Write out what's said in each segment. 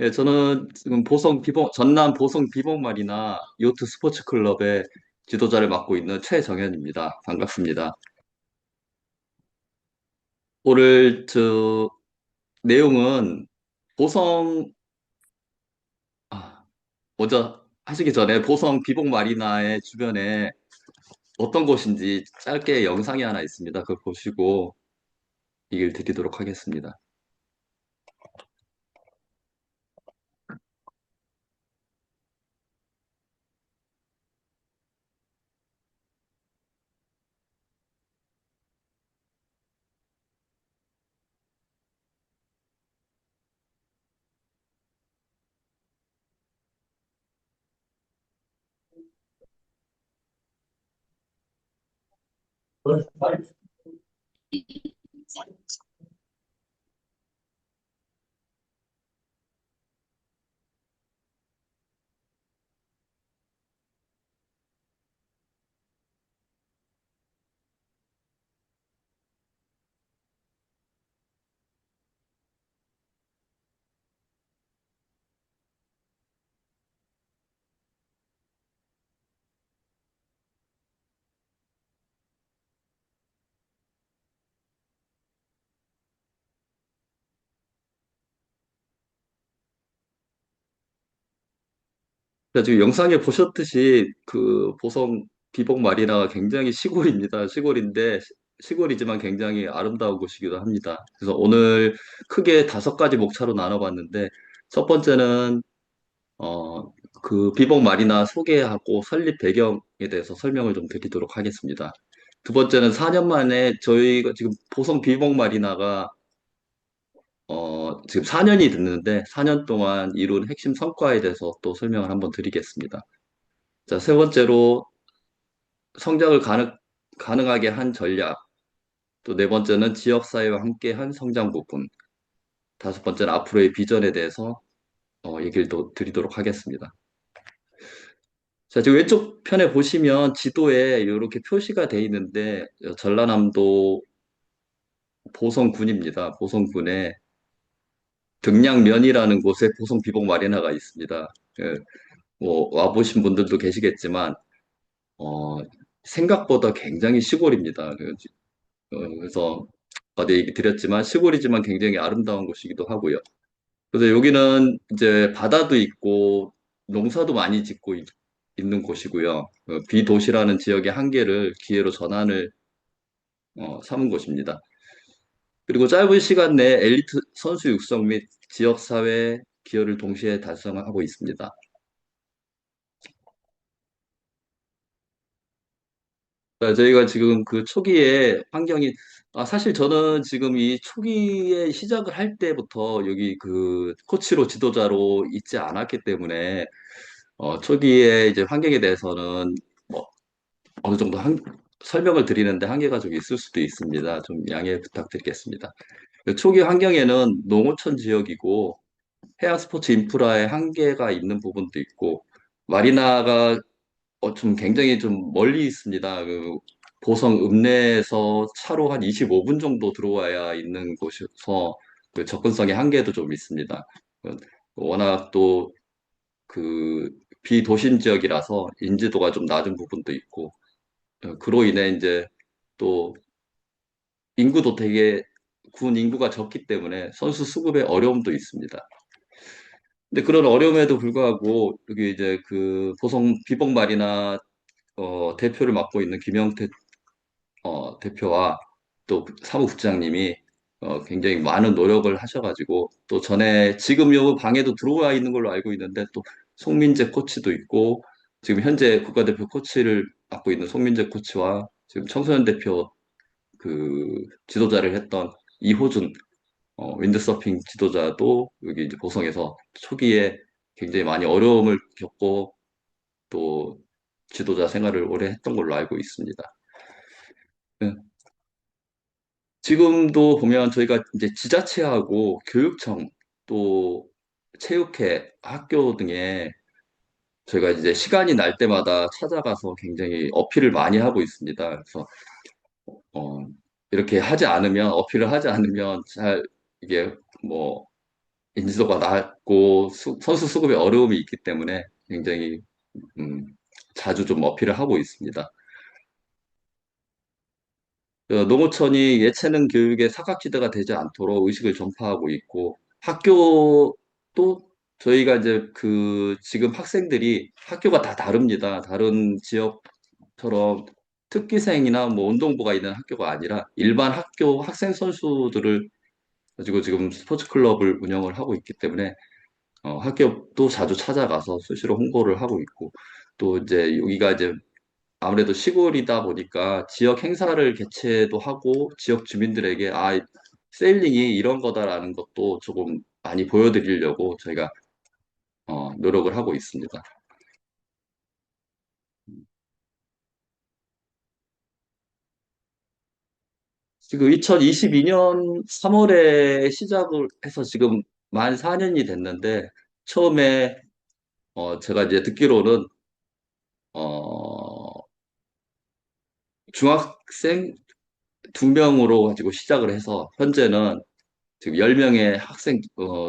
예, 저는 지금 전남 보성 비봉마리나 요트 스포츠 클럽의 지도자를 맡고 있는 최정현입니다. 반갑습니다. 오늘 내용은 보성, 아, 먼저 하시기 전에 보성 비봉마리나의 주변에 어떤 곳인지 짧게 영상이 하나 있습니다. 그걸 보시고 얘기를 드리도록 하겠습니다. 지금 영상에 보셨듯이 그 보성 비봉 마리나가 굉장히 시골입니다. 시골이지만 굉장히 아름다운 곳이기도 합니다. 그래서 오늘 크게 5가지 목차로 나눠봤는데 첫 번째는 그 비봉 마리나 소개하고 설립 배경에 대해서 설명을 좀 드리도록 하겠습니다. 두 번째는 4년 만에 저희가 지금 보성 비봉 마리나가 지금 4년이 됐는데 4년 동안 이룬 핵심 성과에 대해서 또 설명을 한번 드리겠습니다. 자, 세 번째로 성장을 가능하게 한 전략, 또 네 번째는 지역사회와 함께한 성장 부분, 다섯 번째는 앞으로의 비전에 대해서 얘기를 또 드리도록 하겠습니다. 자, 지금 왼쪽 편에 보시면 지도에 이렇게 표시가 돼 있는데 전라남도 보성군입니다. 보성군에 등량면이라는 곳에 보성 비봉 마리나가 있습니다. 예, 뭐 와보신 분들도 계시겠지만 어, 생각보다 굉장히 시골입니다. 그래서 어제 얘기 드렸지만 시골이지만 굉장히 아름다운 곳이기도 하고요. 그래서 여기는 이제 바다도 있고 농사도 많이 있는 곳이고요. 비도시라는 지역의 한계를 기회로 전환을 삼은 곳입니다. 그리고 짧은 시간 내에 엘리트 선수 육성 및 지역사회 기여를 동시에 달성하고 있습니다. 저희가 지금 그 초기에 사실 저는 지금 이 초기에 시작을 할 때부터 여기 그 코치로 지도자로 있지 않았기 때문에, 초기에 이제 환경에 대해서는 뭐 어느 정도 설명을 드리는데 한계가 좀 있을 수도 있습니다. 좀 양해 부탁드리겠습니다. 그 초기 환경에는 농어촌 지역이고 해양 스포츠 인프라에 한계가 있는 부분도 있고, 마리나가 좀 굉장히 좀 멀리 있습니다. 그 보성 읍내에서 차로 한 25분 정도 들어와야 있는 곳이어서 그 접근성의 한계도 좀 있습니다. 그 워낙 또 그 비도심 지역이라서 인지도가 좀 낮은 부분도 있고, 그로 인해 이제 또 인구도 되게 군 인구가 적기 때문에 선수 수급에 어려움도 있습니다. 근데 그런 어려움에도 불구하고 여기 이제 그 보성 비봉말이나 대표를 맡고 있는 김영태 대표와 또 사무국장님이 굉장히 많은 노력을 하셔가지고 또 전에 지금 요 방에도 들어와 있는 걸로 알고 있는데 또 송민재 코치도 있고 지금 현재 국가대표 코치를 맡고 있는 송민재 코치와 지금 청소년 대표 그 지도자를 했던 이호준 윈드서핑 지도자도 여기 이제 보성에서 초기에 굉장히 많이 어려움을 겪고 또 지도자 생활을 오래 했던 걸로 알고 있습니다. 네. 지금도 보면 저희가 이제 지자체하고 교육청 또 체육회, 학교 등에 저희가 이제 시간이 날 때마다 찾아가서 굉장히 어필을 많이 하고 있습니다. 그래서 어, 이렇게 어필을 하지 않으면 잘 이게 뭐 인지도가 낮고 선수 수급에 어려움이 있기 때문에 굉장히 음, 자주 좀 어필을 하고 있습니다. 농어촌이 예체능 교육의 사각지대가 되지 않도록 의식을 전파하고 있고 학교도 저희가 이제 그 지금 학생들이 학교가 다 다릅니다. 다른 지역처럼 특기생이나 뭐 운동부가 있는 학교가 아니라 일반 학교 학생 선수들을 가지고 지금 스포츠 클럽을 운영을 하고 있기 때문에 학교도 자주 찾아가서 수시로 홍보를 하고 있고 또 이제 여기가 이제 아무래도 시골이다 보니까 지역 행사를 개최도 하고 지역 주민들에게 세일링이 이런 거다라는 것도 조금 많이 보여드리려고 저희가 노력을 하고 있습니다. 지금 2022년 3월에 시작을 해서 지금 만 4년이 됐는데 처음에 제가 이제 듣기로는 어, 중학생 2명으로 가지고 시작을 해서 현재는 지금 10명의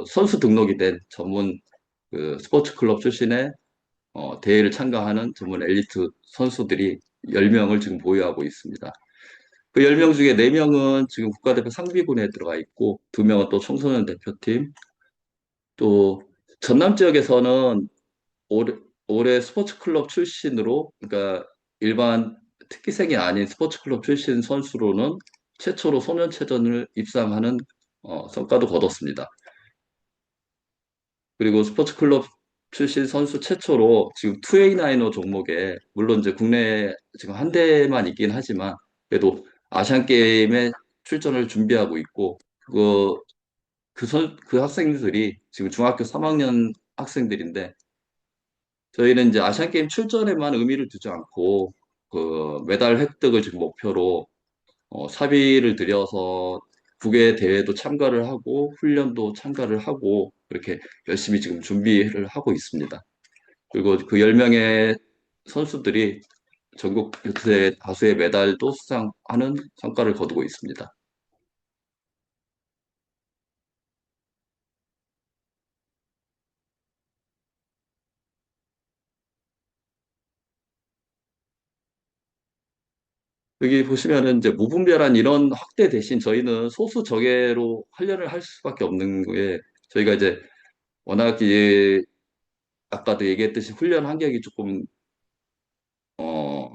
선수 등록이 된 전문 그 스포츠 클럽 출신의 대회를 참가하는 전문 엘리트 선수들이 10명을 지금 보유하고 있습니다. 그 10명 중에 4명은 지금 국가대표 상비군에 들어가 있고 2명은 또 청소년 대표팀 또 전남 지역에서는 올해, 올해 스포츠 클럽 출신으로 그러니까 일반 특기생이 아닌 스포츠 클럽 출신 선수로는 최초로 소년체전을 입상하는 성과도 거뒀습니다. 그리고 스포츠 클럽 출신 선수 최초로 지금 2A9호 종목에 물론 이제 국내에 지금 한 대만 있긴 하지만 그래도 아시안 게임에 출전을 준비하고 있고 그 학생들이 지금 중학교 3학년 학생들인데 저희는 이제 아시안 게임 출전에만 의미를 두지 않고 그 메달 획득을 지금 목표로 사비를 들여서 국외 대회도 참가를 하고 훈련도 참가를 하고 그렇게 열심히 지금 준비를 하고 있습니다. 그리고 그 10명의 선수들이 전국 유태 다수의 메달도 수상하는 성과를 거두고 있습니다. 여기 보시면은 이제 무분별한 인원 확대 대신 저희는 소수 정예로 훈련을 할 수밖에 없는 거에 저희가 이제 워낙 아까도 얘기했듯이 훈련 환경이 조금 어,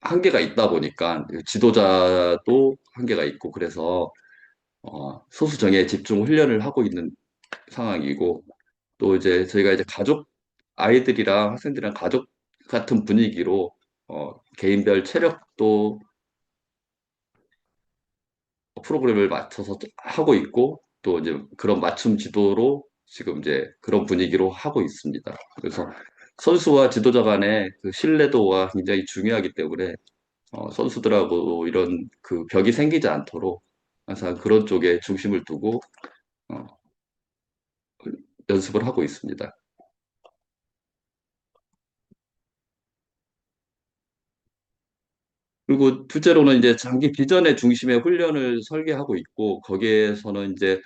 한계가 있다 보니까 지도자도 한계가 있고 그래서 소수 정예에 집중 훈련을 하고 있는 상황이고 또 이제 저희가 이제 아이들이랑 학생들이랑 가족 같은 분위기로 개인별 체력도 프로그램을 맞춰서 하고 있고 또 이제 그런 맞춤 지도로 지금 이제 그런 분위기로 하고 있습니다. 그래서 선수와 지도자 간의 그 신뢰도가 굉장히 중요하기 때문에 선수들하고 이런 그 벽이 생기지 않도록 항상 그런 쪽에 중심을 두고 어, 연습을 하고 있습니다. 그리고 둘째로는 이제 장기 비전의 중심의 훈련을 설계하고 있고 거기에서는 이제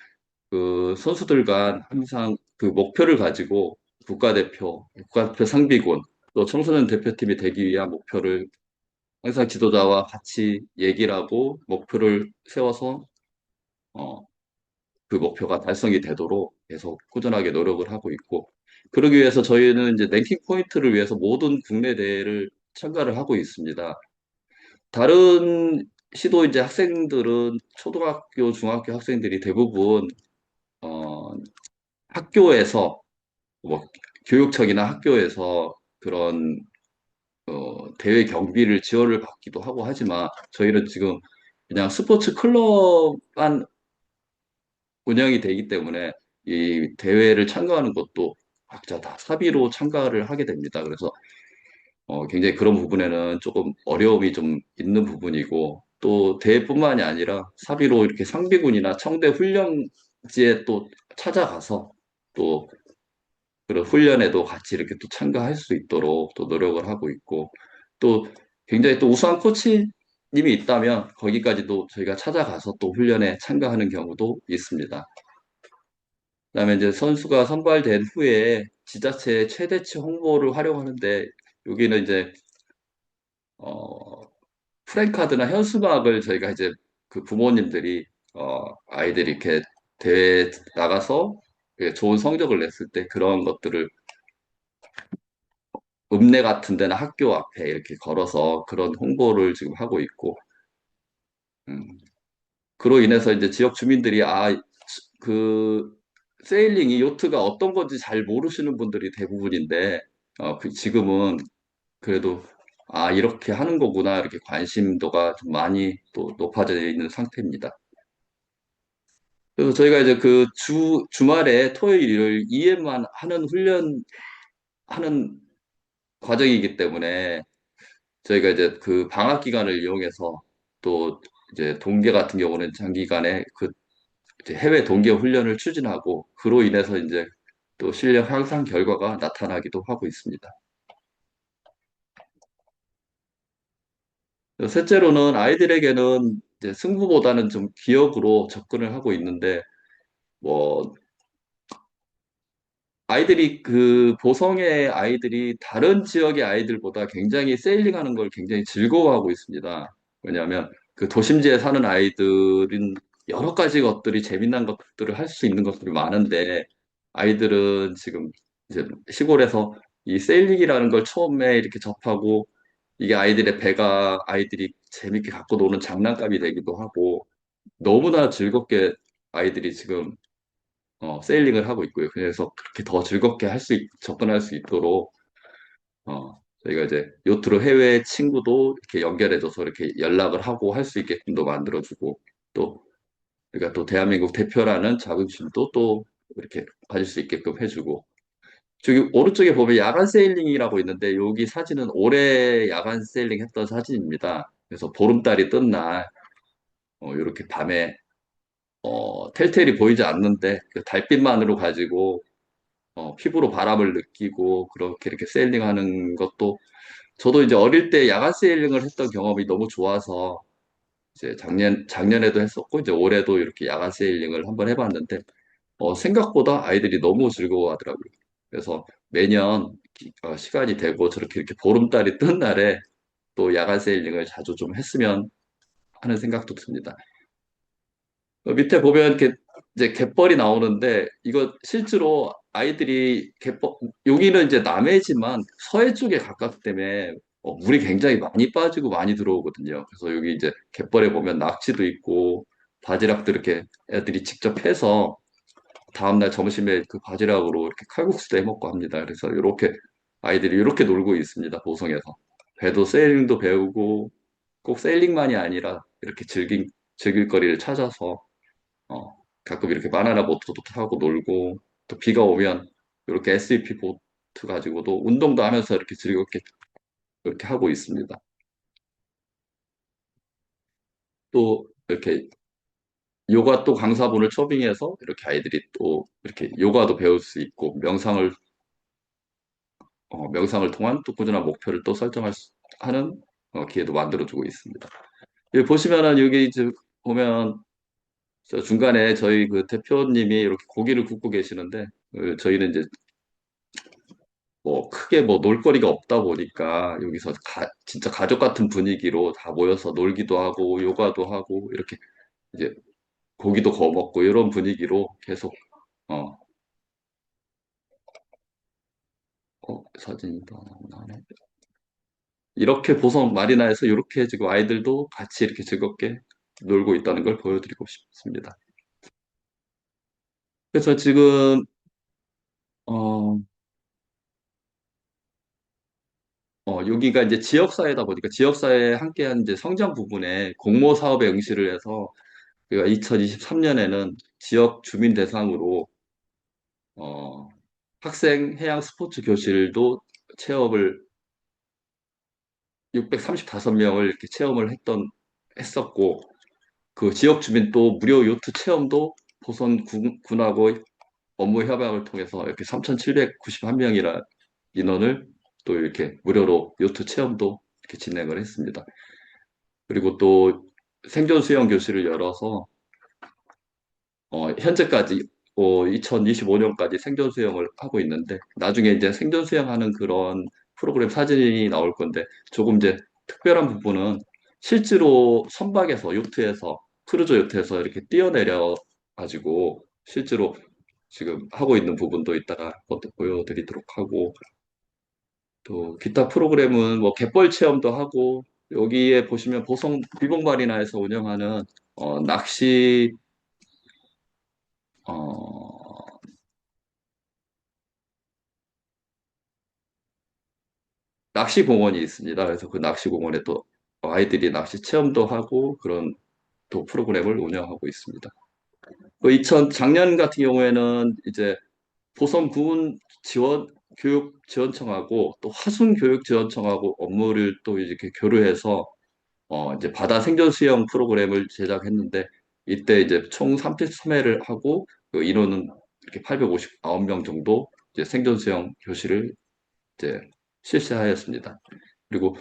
그 선수들 간 항상 그 목표를 가지고 국가대표 상비군, 또 청소년 대표팀이 되기 위한 목표를 항상 지도자와 같이 얘기를 하고 목표를 세워서 어, 그 목표가 달성이 되도록 계속 꾸준하게 노력을 하고 있고 그러기 위해서 저희는 이제 랭킹 포인트를 위해서 모든 국내 대회를 참가를 하고 있습니다. 다른 시도 이제 학생들은 초등학교, 중학교 학생들이 대부분 어, 학교에서 뭐 교육청이나 학교에서 그런 대회 경비를 지원을 받기도 하고 하지만 저희는 지금 그냥 스포츠 클럽만 운영이 되기 때문에 이 대회를 참가하는 것도 각자 다 사비로 참가를 하게 됩니다. 그래서 굉장히 그런 부분에는 조금 어려움이 좀 있는 부분이고 또 대회뿐만이 아니라 사비로 이렇게 상비군이나 청대 훈련지에 또 찾아가서 또 그런 훈련에도 같이 이렇게 또 참가할 수 있도록 또 노력을 하고 있고 또 굉장히 또 우수한 코치님이 있다면 거기까지도 저희가 찾아가서 또 훈련에 참가하는 경우도 있습니다. 그다음에 이제 선수가 선발된 후에 지자체 최대치 홍보를 활용하는데 여기는 이제 어, 프랜카드나 현수막을 저희가 이제 그 부모님들이 아이들이 이렇게 대회 나가서 좋은 성적을 냈을 때 그런 것들을 읍내 같은 데나 학교 앞에 이렇게 걸어서 그런 홍보를 지금 하고 있고, 음, 그로 인해서 이제 지역 주민들이 그 세일링이 요트가 어떤 건지 잘 모르시는 분들이 대부분인데, 지금은 그래도 이렇게 하는 거구나 이렇게 관심도가 좀 많이 또 높아져 있는 상태입니다. 그래서 저희가 이제 그 주말에 토요일, 일요일 2회만 하는 하는 과정이기 때문에 저희가 이제 그 방학 기간을 이용해서 또 이제 동계 같은 경우는 장기간에 그 이제 해외 동계 훈련을 추진하고 그로 인해서 이제 또 실력 향상 결과가 나타나기도 하고 있습니다. 셋째로는 아이들에게는 이제 승부보다는 좀 기억으로 접근을 하고 있는데 뭐 아이들이 그 보성의 아이들이 다른 지역의 아이들보다 굉장히 세일링하는 걸 굉장히 즐거워하고 있습니다. 왜냐하면 그 도심지에 사는 아이들은 여러 가지 것들이 재미난 것들을 할 수 있는 것들이 많은데 아이들은 지금 이제 시골에서 이 세일링이라는 걸 처음에 이렇게 접하고 이게 아이들의 배가 아이들이 재밌게 갖고 노는 장난감이 되기도 하고 너무나 즐겁게 아이들이 지금 세일링을 하고 있고요. 그래서 그렇게 더 즐겁게 접근할 수 있도록, 저희가 이제 요트로 해외 친구도 이렇게 연결해줘서 이렇게 연락을 하고 할 수 있게끔도 만들어주고, 또, 그러니까 또 대한민국 대표라는 자긍심도 또 이렇게 가질 수 있게끔 해주고, 저기 오른쪽에 보면 야간 세일링이라고 있는데, 여기 사진은 올해 야간 세일링 했던 사진입니다. 그래서 보름달이 뜬 날, 이렇게 밤에, 텔텔이 보이지 않는데, 그 달빛만으로 가지고 피부로 바람을 느끼고 그렇게 이렇게 세일링하는 것도 저도 이제 어릴 때 야간 세일링을 했던 경험이 너무 좋아서 이제 작년에도 했었고 이제 올해도 이렇게 야간 세일링을 한번 해봤는데 생각보다 아이들이 너무 즐거워하더라고요. 그래서 매년 시간이 되고 저렇게 이렇게 보름달이 뜬 날에 또 야간 세일링을 자주 좀 했으면 하는 생각도 듭니다. 밑에 보면 이렇게 이제 갯벌이 나오는데 이거 실제로 아이들이 여기는 이제 남해지만 서해 쪽에 가깝기 때문에 물이 굉장히 많이 빠지고 많이 들어오거든요. 그래서 여기 이제 갯벌에 보면 낙지도 있고 바지락도 이렇게 애들이 직접 해서 다음날 점심에 그 바지락으로 이렇게 칼국수도 해 먹고 합니다. 그래서 이렇게 아이들이 이렇게 놀고 있습니다. 보성에서. 배도 세일링도 배우고 꼭 세일링만이 아니라 이렇게 즐길 거리를 찾아서 가끔 이렇게 바나나 보트도 타고 놀고, 또 비가 오면 이렇게 SUP 보트 가지고도 운동도 하면서 이렇게 즐겁게 이렇게 하고 있습니다. 또 이렇게 요가 또 강사분을 초빙해서 이렇게 아이들이 또 이렇게 요가도 배울 수 있고, 명상을 통한 또 꾸준한 목표를 또 하는 기회도 만들어주고 있습니다. 여기 보시면은 여기 이제 보면 저 중간에 저희 그 대표님이 이렇게 고기를 굽고 계시는데, 저희는 이제 뭐 크게 뭐 놀거리가 없다 보니까 여기서 진짜 가족 같은 분위기로 다 모여서 놀기도 하고 요가도 하고 이렇게 이제 고기도 구워 먹고 이런 분위기로 계속 어, 사진이 더 나오네. 이렇게 보성 마리나에서 이렇게 지금 아이들도 같이 이렇게 즐겁게 놀고 있다는 걸 보여드리고 싶습니다. 그래서 지금 어, 여기가 이제 지역사회다 보니까 지역사회에 함께한 이제 성장 부분에 공모 사업에 응시를 해서 우리가 2023년에는 지역 주민 대상으로 어, 학생 해양 스포츠 교실도 체험을 635명을 이렇게 체험을 했었고 그 지역 주민 또 무료 요트 체험도 보선 군하고 업무 협약을 통해서 이렇게 3,791명이라 인원을 또 이렇게 무료로 요트 체험도 이렇게 진행을 했습니다. 그리고 또 생존 수영 교실을 열어서 현재까지 2025년까지 생존 수영을 하고 있는데 나중에 이제 생존 수영하는 그런 프로그램 사진이 나올 건데 조금 이제 특별한 부분은 실제로 선박에서 요트에서 크루즈 요트에서 이렇게 뛰어내려 가지고 실제로 지금 하고 있는 부분도 이따가 보여드리도록 하고 또 기타 프로그램은 뭐 갯벌 체험도 하고 여기에 보시면 보성 비봉마리나에서 운영하는 낚시 어, 낚시 공원이 있습니다. 그래서 그 낚시 공원에 또 아이들이 낚시 체험도 하고 그런 또 프로그램을 운영하고 있습니다. 작년 같은 경우에는 이제 보성군 교육지원청하고 또 화순교육지원청하고 업무를 또 이렇게 교류해서 이제 바다 생존 수영 프로그램을 제작했는데 이때 이제 총 33회를 하고 그 인원은 이렇게 859명 정도 이제 생존 수영 교실을 이제 실시하였습니다. 그리고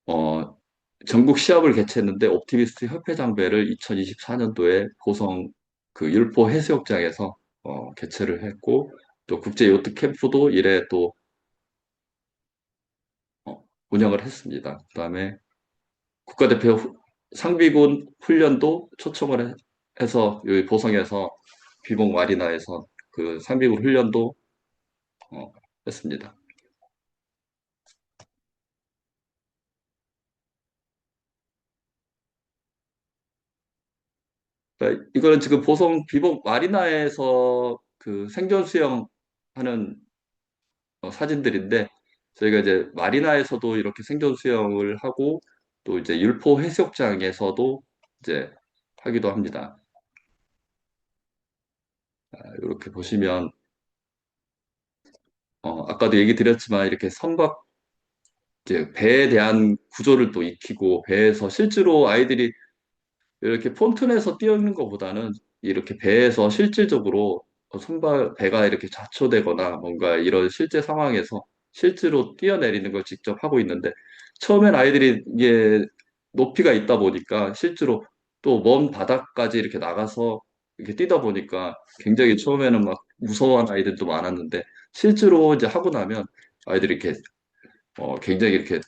어, 전국 시합을 개최했는데 옵티미스트 협회 장배를 2024년도에 고성 그 율포 해수욕장에서 개최를 했고 또 국제 요트 캠프도 이래 또 운영을 했습니다. 그다음에 국가대표 상비군 훈련도 초청을 해서 여기 보성에서 비봉 마리나에서 그 상비군 훈련도 어, 했습니다. 그러니까 이거는 지금 보성 비봉 마리나에서 그 생존 수영하는 사진들인데 저희가 이제 마리나에서도 이렇게 생존 수영을 하고 또 이제 율포 해수욕장에서도 이제 하기도 합니다. 이렇게 보시면 아까도 얘기 드렸지만 이렇게 선박 이제 배에 대한 구조를 또 익히고 배에서 실제로 아이들이 이렇게 폰튼에서 뛰어있는 것보다는 이렇게 배에서 실질적으로 선박 배가 이렇게 좌초되거나 뭔가 이런 실제 상황에서 실제로 뛰어내리는 걸 직접 하고 있는데 처음엔 아이들이 이게 높이가 있다 보니까 실제로 또 먼 바닥까지 이렇게 나가서 이렇게 뛰다 보니까 굉장히 처음에는 막 무서워하는 아이들도 많았는데 실제로 이제 하고 나면 아이들이 이렇게 굉장히 이렇게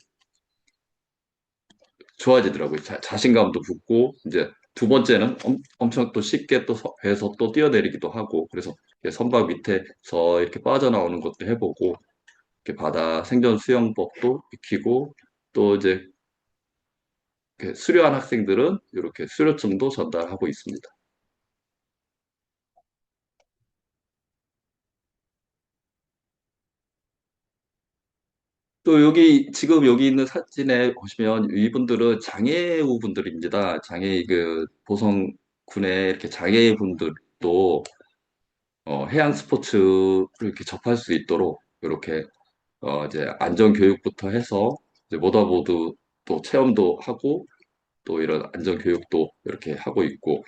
좋아지더라고요. 자신감도 붙고 이제 두 번째는 엄청 또 쉽게 또 배에서 또 뛰어내리기도 하고 그래서 이렇게 선박 밑에서 이렇게 빠져나오는 것도 해보고 이렇게 바다 생존 수영법도 익히고 또 이제 이렇게 수료한 학생들은 이렇게 수료증도 전달하고 있습니다. 또 지금 여기 있는 사진에 보시면 이분들은 장애우 분들입니다. 그 보성군에 이렇게 장애우 분들도 해양 스포츠를 이렇게 접할 수 있도록 이렇게 이제 안전 교육부터 해서 이제 모터보드 또 체험도 하고 또 이런 안전 교육도 이렇게 하고 있고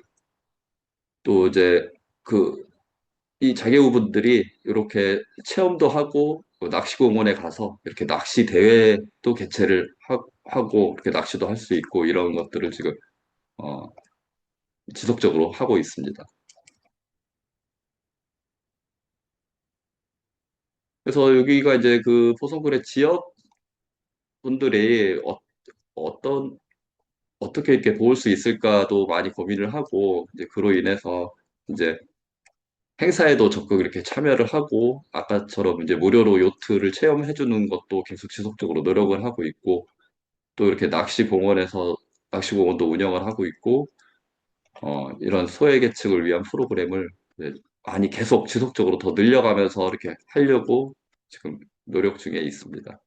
또 이제 그 이 자개우분들이 이렇게 체험도 하고 또 낚시공원에 가서 이렇게 낚시 대회도 개최를 하고 이렇게 낚시도 할 수 있고 이런 것들을 지금 어, 지속적으로 하고 있습니다. 그래서 여기가 이제 그 포성군의 지역 분들이 어떤 어떻게 이렇게 도울 수 있을까도 많이 고민을 하고 이제 그로 인해서 이제 행사에도 적극 이렇게 참여를 하고 아까처럼 이제 무료로 요트를 체험해 주는 것도 계속 지속적으로 노력을 하고 있고 또 이렇게 낚시공원도 운영을 하고 있고 이런 소외계층을 위한 프로그램을 이제 많이 계속 지속적으로 더 늘려가면서 이렇게 하려고 지금 노력 중에 있습니다.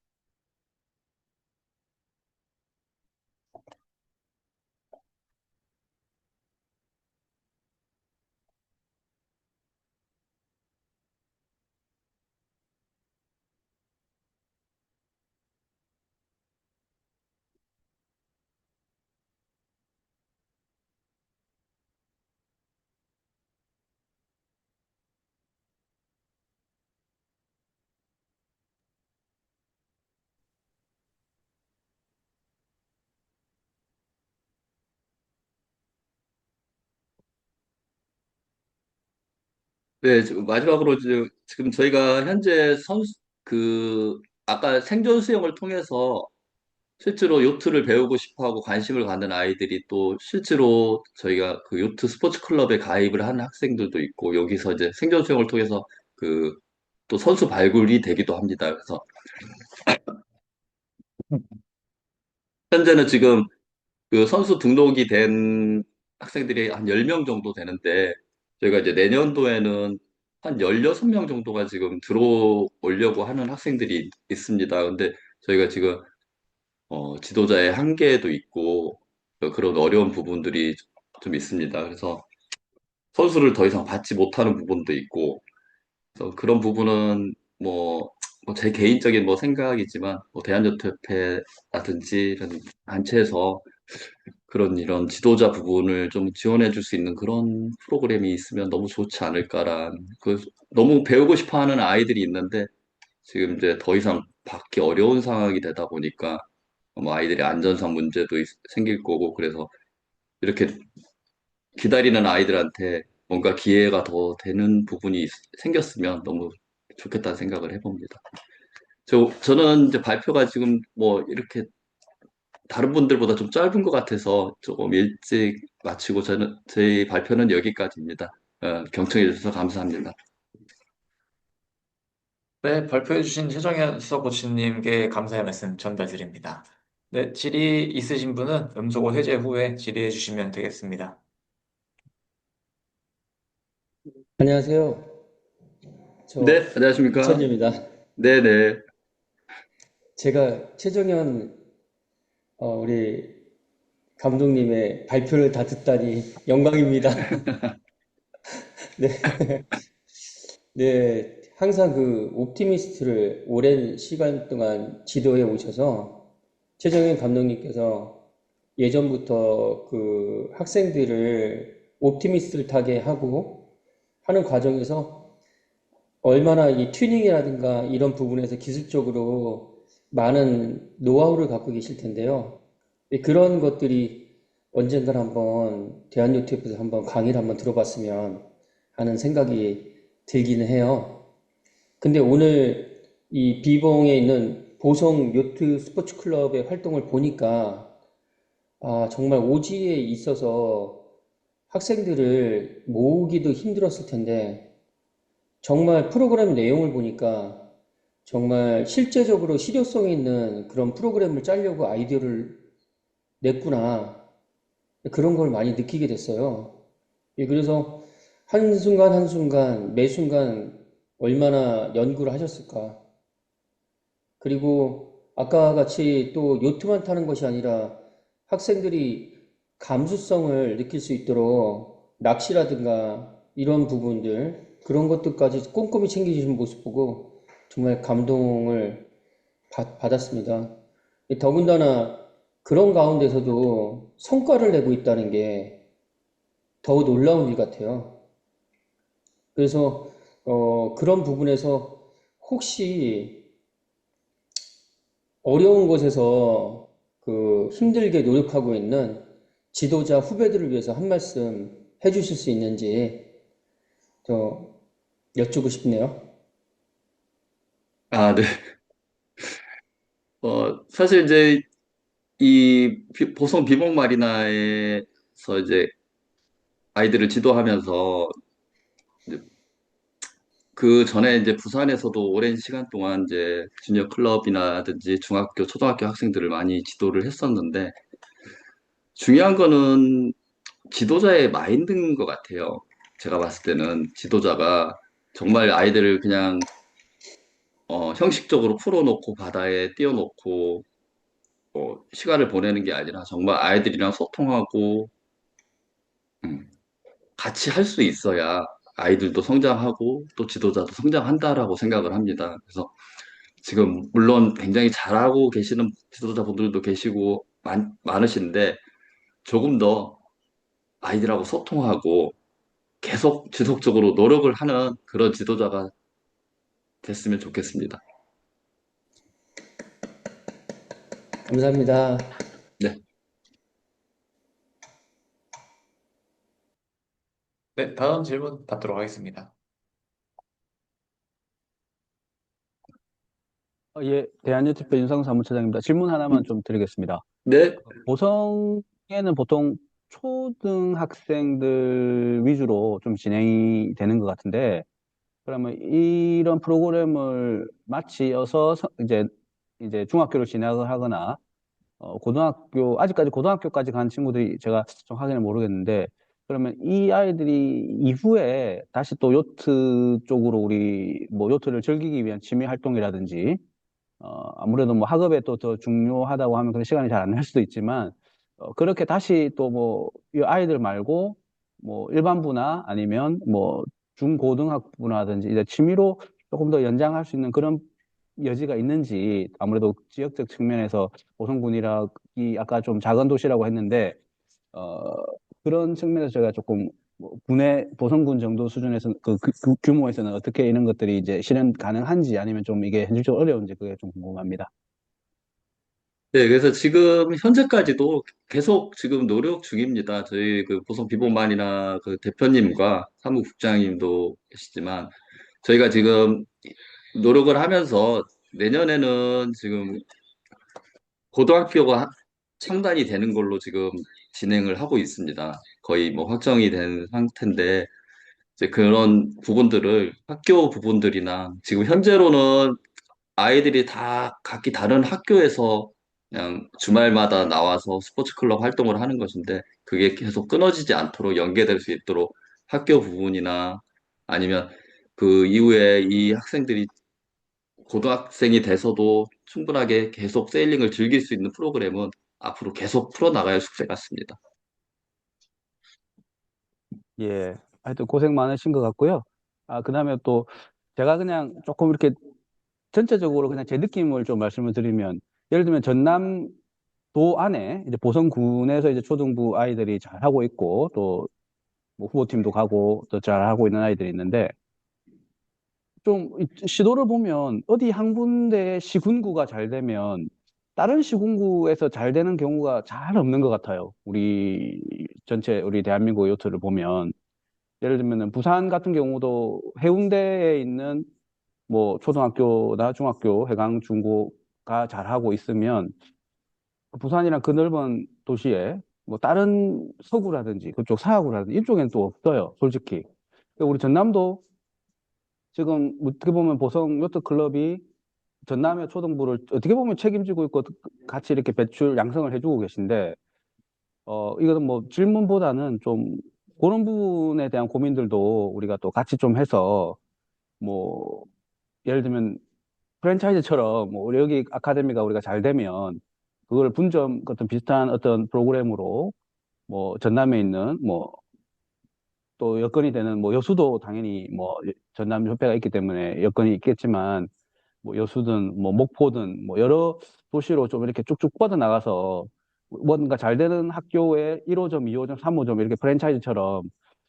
네, 지금 마지막으로 지금 저희가 현재 아까 생존 수영을 통해서 실제로 요트를 배우고 싶어 하고 관심을 갖는 아이들이 또 실제로 저희가 그 요트 스포츠 클럽에 가입을 하는 학생들도 있고 여기서 이제 생존 수영을 통해서 그 또 선수 발굴이 되기도 합니다. 그래서 현재는 지금 그 선수 등록이 된 학생들이 한 10명 정도 되는데 저희가 이제 내년도에는 한 16명 정도가 지금 들어오려고 하는 학생들이 있습니다. 근데 저희가 지금 지도자의 한계도 있고 그런 어려운 부분들이 좀 있습니다. 그래서 선수를 더 이상 받지 못하는 부분도 있고 그래서 그런 부분은 제 개인적인 생각이지만 대한요트협회라든지 이런 단체에서 그런 이런 지도자 부분을 좀 지원해 줄 수 있는 그런 프로그램이 있으면 너무 좋지 너무 배우고 싶어 하는 아이들이 있는데 지금 이제 더 이상 받기 어려운 상황이 되다 보니까 아이들의 안전상 문제도 생길 거고 그래서 이렇게 기다리는 아이들한테 뭔가 기회가 더 되는 부분이 생겼으면 너무 좋겠다는 생각을 해봅니다. 저는 이제 발표가 지금 이렇게 다른 분들보다 좀 짧은 것 같아서 조금 일찍 마치고 저희 발표는 여기까지입니다. 경청해 주셔서 감사합니다. 네, 발표해주신 최정현 수석 코치님께 감사의 말씀 전달드립니다. 네, 질의 있으신 분은 음소거 해제 후에 질의해 주시면 되겠습니다. 안녕하세요. 네, 저 안녕하십니까? 이찬입니다. 네네. 제가 최정현 우리 감독님의 발표를 다 듣다니 영광입니다. 네, 네, 항상 그 옵티미스트를 오랜 시간 동안 지도해 오셔서 최정현 감독님께서 예전부터 그 학생들을 옵티미스트를 타게 하고 하는 과정에서 얼마나 이 튜닝이라든가 이런 부분에서 기술적으로 많은 노하우를 갖고 계실 텐데요. 그런 것들이 언젠가 한번 대한요트에서 한번 강의를 한번 들어봤으면 하는 생각이 들기는 해요. 근데 오늘 이 비봉에 있는 보성 요트 스포츠 클럽의 활동을 보니까 정말 오지에 있어서 학생들을 모으기도 힘들었을 텐데 정말 프로그램 내용을 보니까 정말 실제적으로 실효성 있는 그런 프로그램을 짜려고 아이디어를 냈구나. 그런 걸 많이 느끼게 됐어요. 예, 그래서 한순간 한순간 매 순간 얼마나 연구를 하셨을까. 그리고 아까 같이 또 요트만 타는 것이 아니라 학생들이 감수성을 느낄 수 있도록 낚시라든가 이런 부분들, 그런 것들까지 꼼꼼히 챙기시는 모습 보고 정말 감동을 받았습니다. 더군다나 그런 가운데서도 성과를 내고 있다는 게 더욱 놀라운 일 같아요. 그래서 그런 부분에서 혹시 어려운 곳에서 그 힘들게 노력하고 있는 지도자 후배들을 위해서 한 말씀 해주실 수 있는지 저 여쭙고 싶네요. 아, 네. 사실 이제 보성 비봉 마리나에서 이제 아이들을 지도하면서 이제 그 전에 이제 부산에서도 오랜 시간 동안 이제 주니어 클럽이나든지 중학교, 초등학교 학생들을 많이 지도를 했었는데 중요한 거는 지도자의 마인드인 것 같아요. 제가 봤을 때는 지도자가 정말 아이들을 그냥 형식적으로 풀어놓고 바다에 띄워놓고 시간을 보내는 게 아니라 정말 아이들이랑 소통하고 음, 같이 할 수 있어야 아이들도 성장하고 또 지도자도 성장한다라고 생각을 합니다. 그래서 지금 물론 굉장히 잘하고 계시는 지도자분들도 계시고 많으신데 조금 더 아이들하고 소통하고 계속 지속적으로 노력을 하는 그런 지도자가 됐으면 좋겠습니다. 감사합니다. 네. 네, 다음 질문 받도록 하겠습니다. 예, 대한유튜브 윤상 사무처장입니다. 질문 하나만 좀 드리겠습니다. 네, 보성에는 보통 초등학생들 위주로 좀 진행이 되는 것 같은데, 그러면 이런 프로그램을 마치 이제 중학교를 진학을 하거나, 아직까지 고등학교까지 간 친구들이 제가 정확하게는 모르겠는데, 그러면 이 아이들이 이후에 다시 또 요트 쪽으로 뭐 요트를 즐기기 위한 취미 활동이라든지, 아무래도 뭐 학업에 또 더 중요하다고 하면 그런 시간이 잘 안 날 수도 있지만, 그렇게 다시 또 뭐, 이 아이들 말고, 뭐, 일반부나 아니면 뭐, 중고등학부라든지, 이제 취미로 조금 더 연장할 수 있는 그런 여지가 있는지, 아무래도 지역적 측면에서 보성군이라기 아까 좀 작은 도시라고 했는데, 어, 그런 측면에서 제가 조금 뭐 군의 보성군 정도 수준에서 그 규모에서는 어떻게 이런 것들이 이제 실현 가능한지 아니면 좀 이게 현실적으로 어려운지 그게 좀 궁금합니다. 네, 그래서 지금 현재까지도 계속 지금 노력 중입니다. 저희 그 보성 비보만이나 그 대표님과 사무국장님도 계시지만 저희가 지금 노력을 하면서 내년에는 지금 고등학교가 창단이 되는 걸로 지금 진행을 하고 있습니다. 거의 뭐 확정이 된 상태인데 이제 그런 부분들을 학교 부분들이나 지금 현재로는 아이들이 다 각기 다른 학교에서 그냥 주말마다 나와서 스포츠 클럽 활동을 하는 것인데 그게 계속 끊어지지 않도록 연계될 수 있도록 학교 부분이나 아니면 그 이후에 이 학생들이 고등학생이 돼서도 충분하게 계속 세일링을 즐길 수 있는 프로그램은 앞으로 계속 풀어나가야 숙제 같습니다. 예. 하여튼 고생 많으신 것 같고요. 그다음에 또 제가 그냥 조금 이렇게 전체적으로 그냥 제 느낌을 좀 말씀을 드리면, 예를 들면 전남도 안에 이제 보성군에서 이제 초등부 아이들이 잘 하고 있고, 또 뭐 후보팀도 가고 또 잘 하고 있는 아이들이 있는데, 좀 시도를 보면 어디 한 군데 시군구가 잘 되면 다른 시군구에서 잘 되는 경우가 잘 없는 것 같아요. 우리 대한민국 요트를 보면 예를 들면은 부산 같은 경우도 해운대에 있는 뭐 초등학교나 중학교 해강 중고가 잘 하고 있으면 부산이랑 그 넓은 도시에 뭐 다른 서구라든지 그쪽 사하구라든지 이쪽엔 또 없어요, 솔직히. 우리 전남도 지금 어떻게 보면 보성 요트 클럽이 전남의 초등부를 어떻게 보면 책임지고 있고 같이 이렇게 배출 양성을 해주고 계신데, 이거는 뭐 질문보다는 좀 그런 부분에 대한 고민들도 우리가 또 같이 좀 해서 뭐 예를 들면 프랜차이즈처럼 뭐 우리 여기 아카데미가 우리가 잘 되면 그걸 분점 같은 비슷한 어떤 프로그램으로 뭐 전남에 있는 뭐 또 여건이 되는 뭐 여수도 당연히 뭐 전남 협회가 있기 때문에 여건이 있겠지만 뭐 여수든 뭐 목포든 뭐 여러 도시로 좀 이렇게 쭉쭉 뻗어 나가서 뭔가 잘 되는 학교에 1호점, 2호점, 3호점 이렇게 프랜차이즈처럼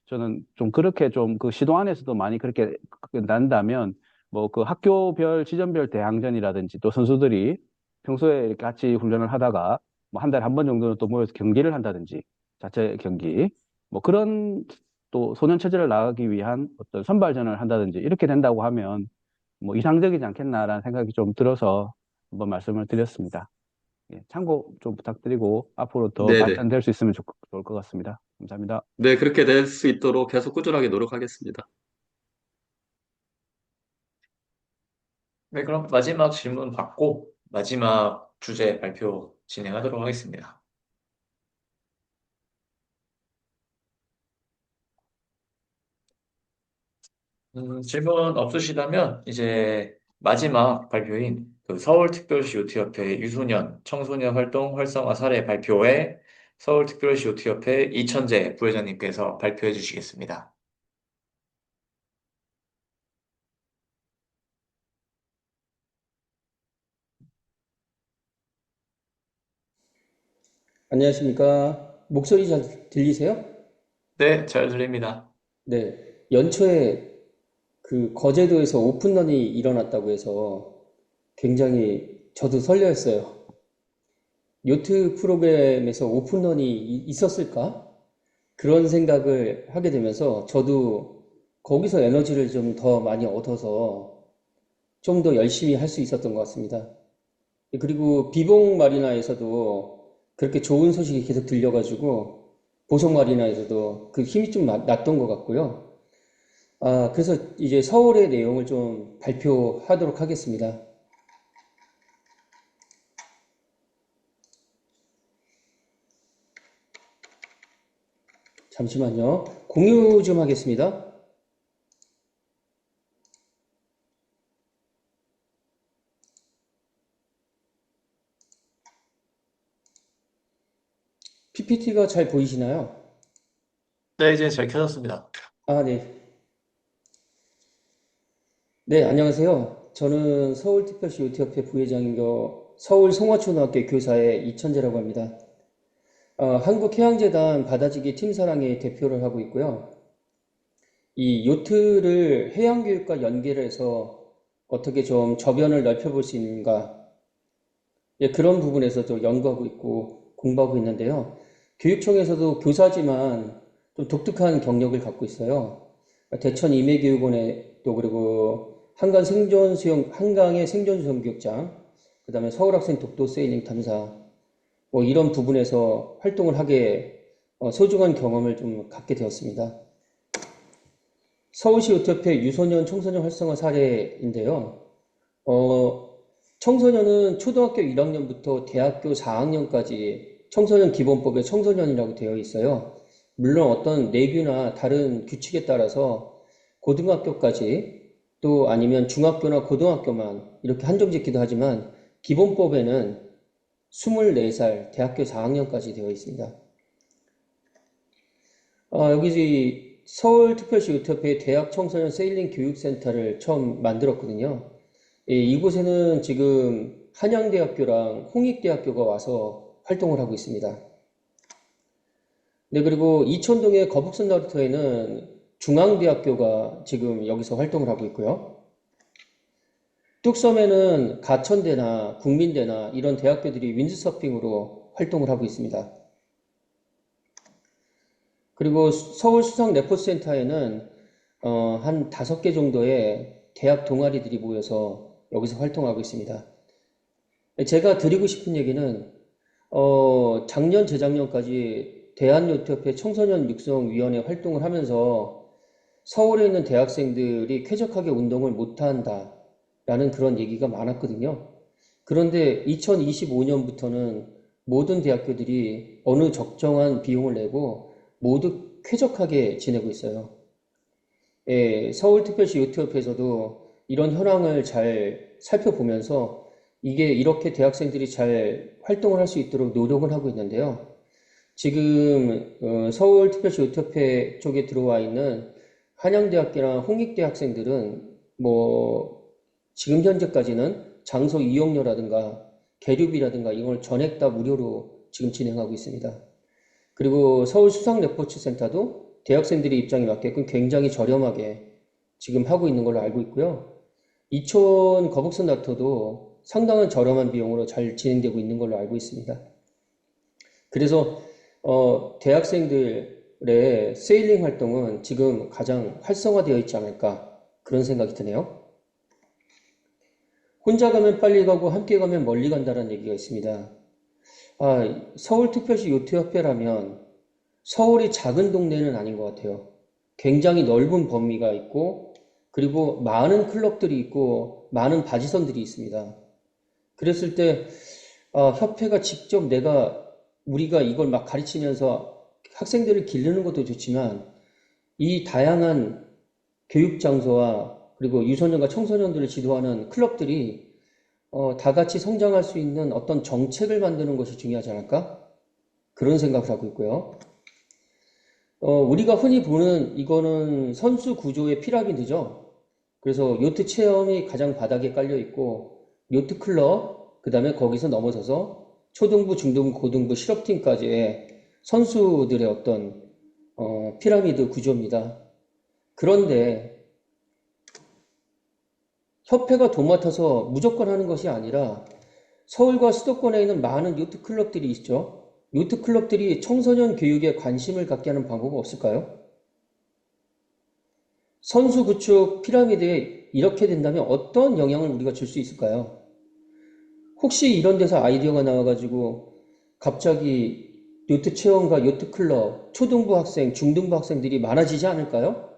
저는 좀 그렇게 좀 그 시도 안에서도 많이 그렇게 난다면 뭐 그 학교별 지점별 대항전이라든지 또 선수들이 평소에 이렇게 같이 훈련을 하다가 뭐 한 달에 한 번 정도는 또 모여서 경기를 한다든지 자체 경기 뭐 그런 또 소년 체제를 나가기 위한 어떤 선발전을 한다든지 이렇게 된다고 하면 뭐 이상적이지 않겠나라는 생각이 좀 들어서 한번 말씀을 드렸습니다. 예, 참고 좀 부탁드리고 앞으로 더 네네. 발전될 수 있으면 좋을 것 같습니다. 감사합니다. 네, 그렇게 될 수 있도록 계속 꾸준하게 노력하겠습니다. 네, 그럼 마지막 질문 받고 마지막 주제 발표 진행하도록 하겠습니다. 질문 없으시다면 이제 마지막 발표인 그 서울특별시 요트협회 유소년 청소년 활동 활성화 사례 발표회 서울특별시 요트협회 이천재 부회장님께서 발표해 주시겠습니다. 안녕하십니까? 목소리 잘 들리세요? 네, 잘 들립니다. 네. 연초에 그 거제도에서 오픈런이 일어났다고 해서 굉장히 저도 설레었어요. 요트 프로그램에서 오픈런이 있었을까? 그런 생각을 하게 되면서 저도 거기서 에너지를 좀 더 많이 얻어서 좀 더 열심히 할 수 있었던 것 같습니다. 그리고 비봉 마리나에서도 그렇게 좋은 소식이 계속 들려가지고 보석 마리나에서도 그 힘이 좀 났던 것 같고요. 그래서 이제 서울의 내용을 좀 발표하도록 하겠습니다. 잠시만요. 공유 좀 하겠습니다. PPT가 잘 보이시나요? 네, 이제 잘 켜졌습니다. 네. 네, 안녕하세요. 저는 서울특별시 요트협회 부회장이며 서울 송화초등학교 교사의 이천재라고 합니다. 한국해양재단 바다지기 팀사랑의 대표를 하고 있고요. 이 요트를 해양교육과 연계해서 어떻게 좀 저변을 넓혀볼 수 있는가, 예, 그런 부분에서도 연구하고 있고 공부하고 있는데요. 교육청에서도 교사지만 좀 독특한 경력을 갖고 있어요. 대천 임해교육원에 또 그리고 한강의 생존수영교육장, 그 다음에 서울학생 독도 세일링 탐사, 뭐 이런 부분에서 활동을 하게 소중한 경험을 좀 갖게 되었습니다. 서울시 요트협회 유소년 청소년 활성화 사례인데요. 청소년은 초등학교 1학년부터 대학교 4학년까지 청소년 기본법에 청소년이라고 되어 있어요. 물론 어떤 내규나 다른 규칙에 따라서 고등학교까지 또 아니면 중학교나 고등학교만 이렇게 한정짓기도 하지만 기본법에는 24살 대학교 4학년까지 되어 있습니다. 여기 서울특별시 요트협회 대학 청소년 세일링 교육센터를 처음 만들었거든요. 이곳에는 지금 한양대학교랑 홍익대학교가 와서 활동을 하고 있습니다. 네, 그리고 이천동의 거북선 놀이터에는 중앙대학교가 지금 여기서 활동을 하고 있고요. 뚝섬에는 가천대나 국민대나 이런 대학교들이 윈드서핑으로 활동을 하고 있습니다. 그리고 서울수상레포센터에는 한 5개 정도의 대학 동아리들이 모여서 여기서 활동하고 있습니다. 제가 드리고 싶은 얘기는 작년, 재작년까지 대한요트협회 청소년 육성위원회 활동을 하면서 서울에 있는 대학생들이 쾌적하게 운동을 못한다 라는 그런 얘기가 많았거든요. 그런데 2025년부터는 모든 대학교들이 어느 적정한 비용을 내고 모두 쾌적하게 지내고 있어요. 서울특별시 요트협회에서도 이런 현황을 잘 살펴보면서 이게 이렇게 대학생들이 잘 활동을 할 수 있도록 노력을 하고 있는데요. 지금 서울특별시 요트협회 쪽에 들어와 있는 한양대학교나 홍익대학생들은 뭐 지금 현재까지는 장소 이용료라든가 계류비라든가 이걸 전액 다 무료로 지금 진행하고 있습니다. 그리고 서울수상레포츠센터도 대학생들의 입장에 맞게끔 굉장히 저렴하게 지금 하고 있는 걸로 알고 있고요. 이천 거북선 나토도 상당한 저렴한 비용으로 잘 진행되고 있는 걸로 알고 있습니다. 그래서 대학생들의 세일링 활동은 지금 가장 활성화되어 있지 않을까 그런 생각이 드네요. 혼자 가면 빨리 가고 함께 가면 멀리 간다는 얘기가 있습니다. 서울특별시 요트협회라면 서울이 작은 동네는 아닌 것 같아요. 굉장히 넓은 범위가 있고 그리고 많은 클럽들이 있고 많은 바지선들이 있습니다. 그랬을 때 협회가 직접 우리가 이걸 막 가르치면서 학생들을 기르는 것도 좋지만 이 다양한 교육 장소와 그리고 유소년과 청소년들을 지도하는 클럽들이 다 같이 성장할 수 있는 어떤 정책을 만드는 것이 중요하지 않을까? 그런 생각을 하고 있고요. 우리가 흔히 보는 이거는 선수 구조의 피라미드죠. 그래서 요트 체험이 가장 바닥에 깔려 있고 요트 클럽, 그 다음에 거기서 넘어서서 초등부, 중등부, 고등부, 실업팀까지의 선수들의 어떤 피라미드 구조입니다. 그런데 협회가 도맡아서 무조건 하는 것이 아니라 서울과 수도권에 있는 많은 요트 클럽들이 있죠. 요트 클럽들이 청소년 교육에 관심을 갖게 하는 방법은 없을까요? 선수 구축 피라미드에 이렇게 된다면 어떤 영향을 우리가 줄 수 있을까요? 혹시 이런 데서 아이디어가 나와가지고 갑자기 요트 체험과 요트 클럽, 초등부 학생, 중등부 학생들이 많아지지 않을까요?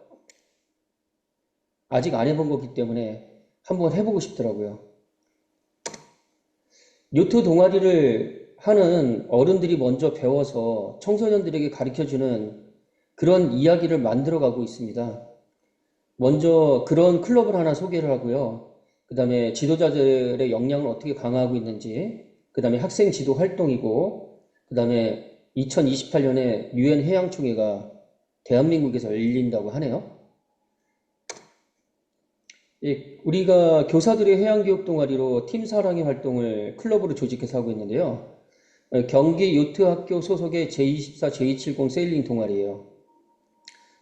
아직 안 해본 거기 때문에 한번 해보고 싶더라고요. 요트 동아리를 하는 어른들이 먼저 배워서 청소년들에게 가르쳐주는 그런 이야기를 만들어가고 있습니다. 먼저 그런 클럽을 하나 소개를 하고요. 그 다음에 지도자들의 역량을 어떻게 강화하고 있는지, 그 다음에 학생 지도 활동이고, 그 다음에 2028년에 유엔 해양총회가 대한민국에서 열린다고 하네요. 우리가 교사들의 해양교육 동아리로 팀 사랑의 활동을 클럽으로 조직해서 하고 있는데요. 경기 요트학교 소속의 제24, 제270 세일링 동아리예요.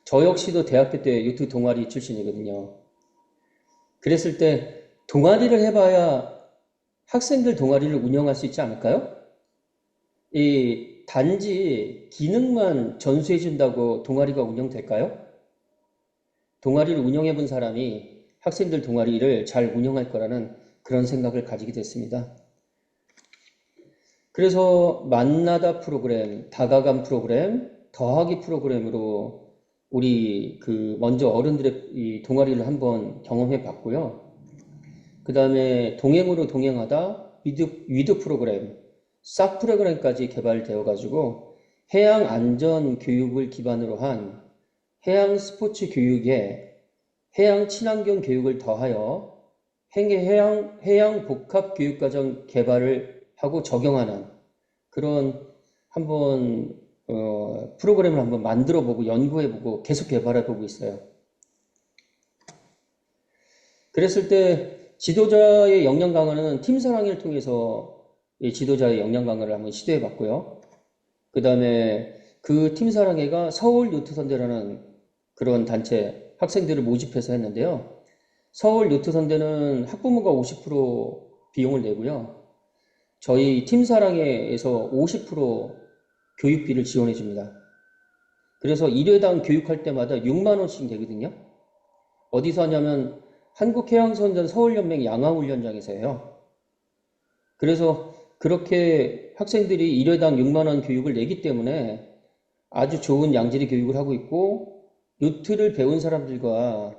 저 역시도 대학교 때 요트 동아리 출신이거든요. 그랬을 때 동아리를 해봐야 학생들 동아리를 운영할 수 있지 않을까요? 이 단지 기능만 전수해준다고 동아리가 운영될까요? 동아리를 운영해 본 사람이 학생들 동아리를 잘 운영할 거라는 그런 생각을 가지게 됐습니다. 그래서 만나다 프로그램, 다가감 프로그램, 더하기 프로그램으로 우리 먼저 어른들의 이 동아리를 한번 경험해 봤고요. 그 다음에 동행으로 동행하다 위드 프로그램, 싹 프로그램까지 개발되어 가지고 해양 안전 교육을 기반으로 한 해양 스포츠 교육에 해양 친환경 교육을 더하여 해양 복합 교육과정 개발을 하고 적용하는 그런 한번 프로그램을 한번 만들어 보고 연구해 보고 계속 개발해 보고 있어요. 그랬을 때 지도자의 역량 강화는 팀 사랑을 통해서 이 지도자의 역량 강화를 한번 시도해 봤고요. 그 다음에 그 팀 사랑회가 서울 요트선대라는 그런 단체 학생들을 모집해서 했는데요. 서울 요트선대는 학부모가 50% 비용을 내고요. 저희 팀 사랑회에서 50% 교육비를 지원해 줍니다. 그래서 1회당 교육할 때마다 6만 원씩 되거든요. 어디서 하냐면 한국해양선전 서울연맹 양화훈련장에서 해요. 그래서 그렇게 학생들이 1회당 6만 원 교육을 내기 때문에 아주 좋은 양질의 교육을 하고 있고 요트를 배운 사람들과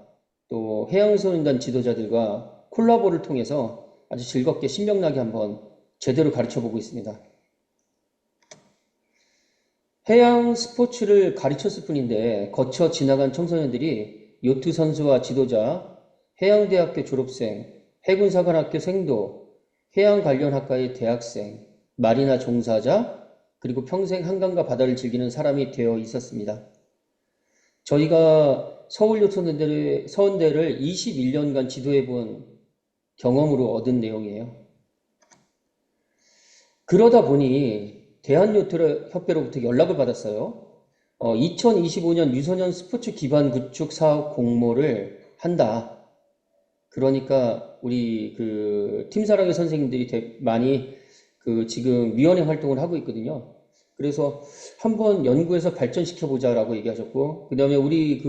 또 해양선인단 지도자들과 콜라보를 통해서 아주 즐겁게 신명나게 한번 제대로 가르쳐 보고 있습니다. 해양 스포츠를 가르쳤을 뿐인데 거쳐 지나간 청소년들이 요트 선수와 지도자, 해양대학교 졸업생, 해군사관학교 생도, 해양 관련 학과의 대학생, 마리나 종사자, 그리고 평생 한강과 바다를 즐기는 사람이 되어 있었습니다. 저희가 서울요트선대를 21년간 지도해 본 경험으로 얻은 내용이에요. 그러다 보니 대한요트협회로부터 연락을 받았어요. 2025년 유소년 스포츠 기반 구축 사업 공모를 한다. 그러니까 우리 팀사랑의 선생님들이 많이 지금 위원회 활동을 하고 있거든요. 그래서 한번 연구해서 발전시켜 보자라고 얘기하셨고, 그 다음에 우리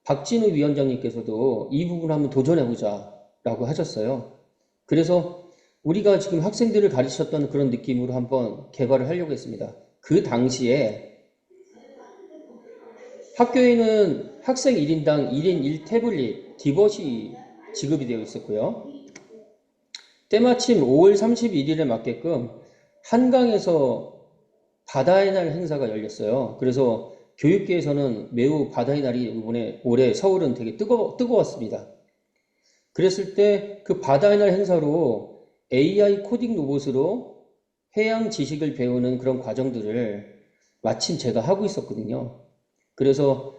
박진우 위원장님께서도 이 부분 한번 도전해 보자라고 하셨어요. 그래서 우리가 지금 학생들을 가르쳤던 그런 느낌으로 한번 개발을 하려고 했습니다. 그 당시에 학교에는 학생 1인당 1인 1태블릿 디벗이 지급이 되어 있었고요. 때마침 5월 31일에 맞게끔 한강에서 바다의 날 행사가 열렸어요. 그래서 교육계에서는 매우 바다의 날이 올해 서울은 되게 뜨거웠습니다. 그랬을 때 그 바다의 날 행사로 AI 코딩 로봇으로 해양 지식을 배우는 그런 과정들을 마침 제가 하고 있었거든요. 그래서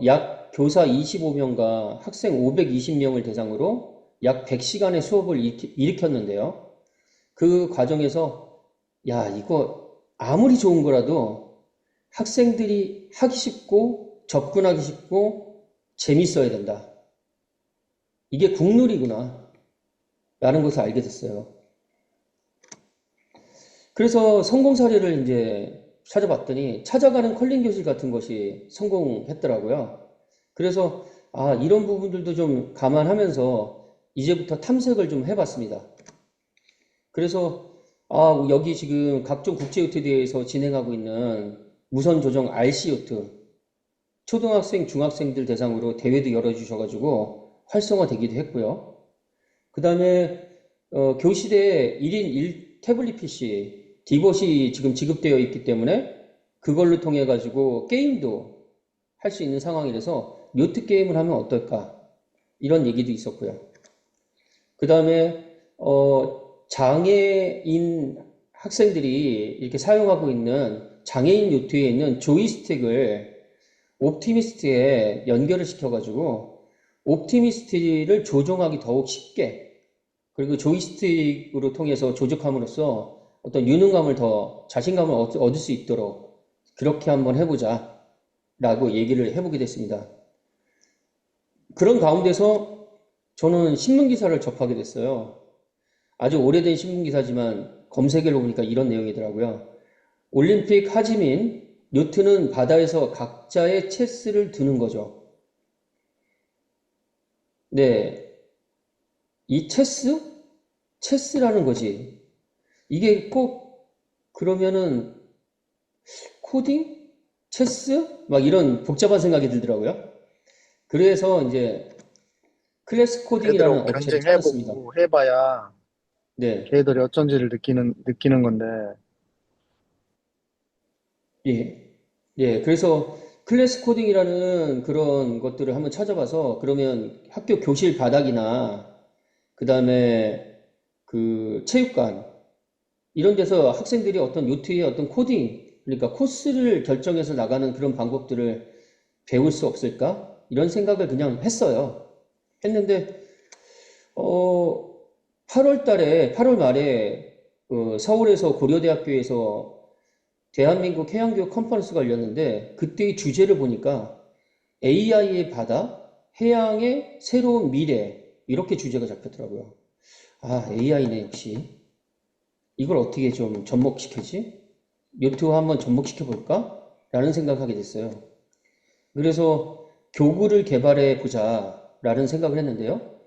약 교사 25명과 학생 520명을 대상으로 약 100시간의 수업을 일으켰는데요. 그 과정에서 야, 이거 아무리 좋은 거라도 학생들이 하기 쉽고 접근하기 쉽고 재밌어야 된다. 이게 국룰이구나 라는 것을 알게 됐어요. 그래서 성공 사례를 이제 찾아봤더니 찾아가는 컬링 교실 같은 것이 성공했더라고요. 그래서 이런 부분들도 좀 감안하면서 이제부터 탐색을 좀 해봤습니다. 그래서 여기 지금 각종 국제 요트 대회에서 진행하고 있는 무선 조종 RC 요트 초등학생, 중학생들 대상으로 대회도 열어주셔가지고 활성화되기도 했고요. 그 다음에 교실에 1인 1 태블릿 PC 디봇이 지금 지급되어 있기 때문에 그걸로 통해 가지고 게임도 할 수 있는 상황이라서 요트 게임을 하면 어떨까 이런 얘기도 있었고요. 그 다음에 장애인 학생들이 이렇게 사용하고 있는 장애인 요트에 있는 조이스틱을 옵티미스트에 연결을 시켜가지고 옵티미스트를 조종하기 더욱 쉽게 그리고 조이스틱으로 통해서 조작함으로써 어떤 유능감을 더 자신감을 얻을 수 있도록 그렇게 한번 해보자 라고 얘기를 해보게 됐습니다. 그런 가운데서 저는 신문기사를 접하게 됐어요. 아주 오래된 신문기사지만 검색해 보니까 이런 내용이더라고요. 올림픽 하지민 요트는 바다에서 각자의 체스를 두는 거죠. 네, 이 체스라는 거지. 이게 꼭 그러면은 코딩? 체스? 막 이런 복잡한 생각이 들더라고요. 그래서 이제 클래스 코딩이라는 걔들하고 업체를 찾았습니다. 경쟁해보고 해봐야 네, 걔들이 어쩐지를 느끼는 건데. 예, 예. 그래서 클래스 코딩이라는 그런 것들을 한번 찾아봐서 그러면 학교 교실 바닥이나 그 다음에 그 체육관 이런 데서 학생들이 어떤 요트의 어떤 코딩, 그러니까 코스를 결정해서 나가는 그런 방법들을 배울 수 없을까? 이런 생각을 그냥 했어요. 했는데, 8월 달에, 8월 말에 서울에서 고려대학교에서 대한민국 해양교육 컨퍼런스가 열렸는데, 그때의 주제를 보니까 AI의 바다, 해양의 새로운 미래, 이렇게 주제가 잡혔더라고요. AI네, 역시. 이걸 어떻게 좀 접목시키지? 요트와 한번 접목시켜 볼까? 라는 생각을 하게 됐어요. 그래서 교구를 개발해 보자 라는 생각을 했는데요.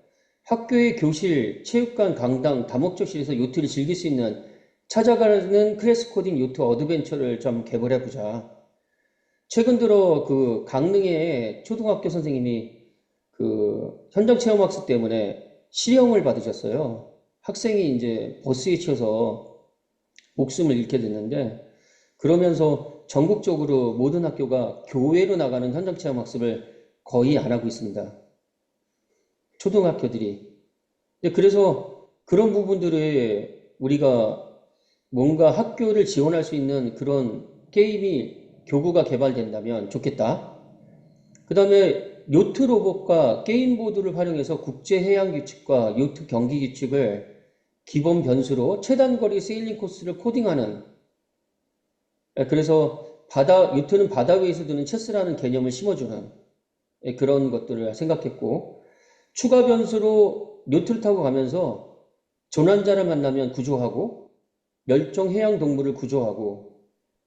학교의 교실, 체육관, 강당, 다목적실에서 요트를 즐길 수 있는 찾아가는 클래스 코딩 요트 어드벤처를 좀 개발해 보자. 최근 들어 그 강릉의 초등학교 선생님이 그 현장 체험 학습 때문에 실형을 받으셨어요. 학생이 이제 버스에 치여서 목숨을 잃게 됐는데 그러면서 전국적으로 모든 학교가 교외로 나가는 현장 체험 학습을 거의 안 하고 있습니다. 초등학교들이. 그래서 그런 부분들을 우리가 뭔가 학교를 지원할 수 있는 그런 게임이 교구가 개발된다면 좋겠다. 그 다음에 요트 로봇과 게임 보드를 활용해서 국제 해양 규칙과 요트 경기 규칙을 기본 변수로 최단거리 세일링 코스를 코딩하는 그래서 요트는 바다 위에서 두는 체스라는 개념을 심어주는 그런 것들을 생각했고 추가 변수로 요트를 타고 가면서 조난자를 만나면 구조하고 멸종 해양 동물을 구조하고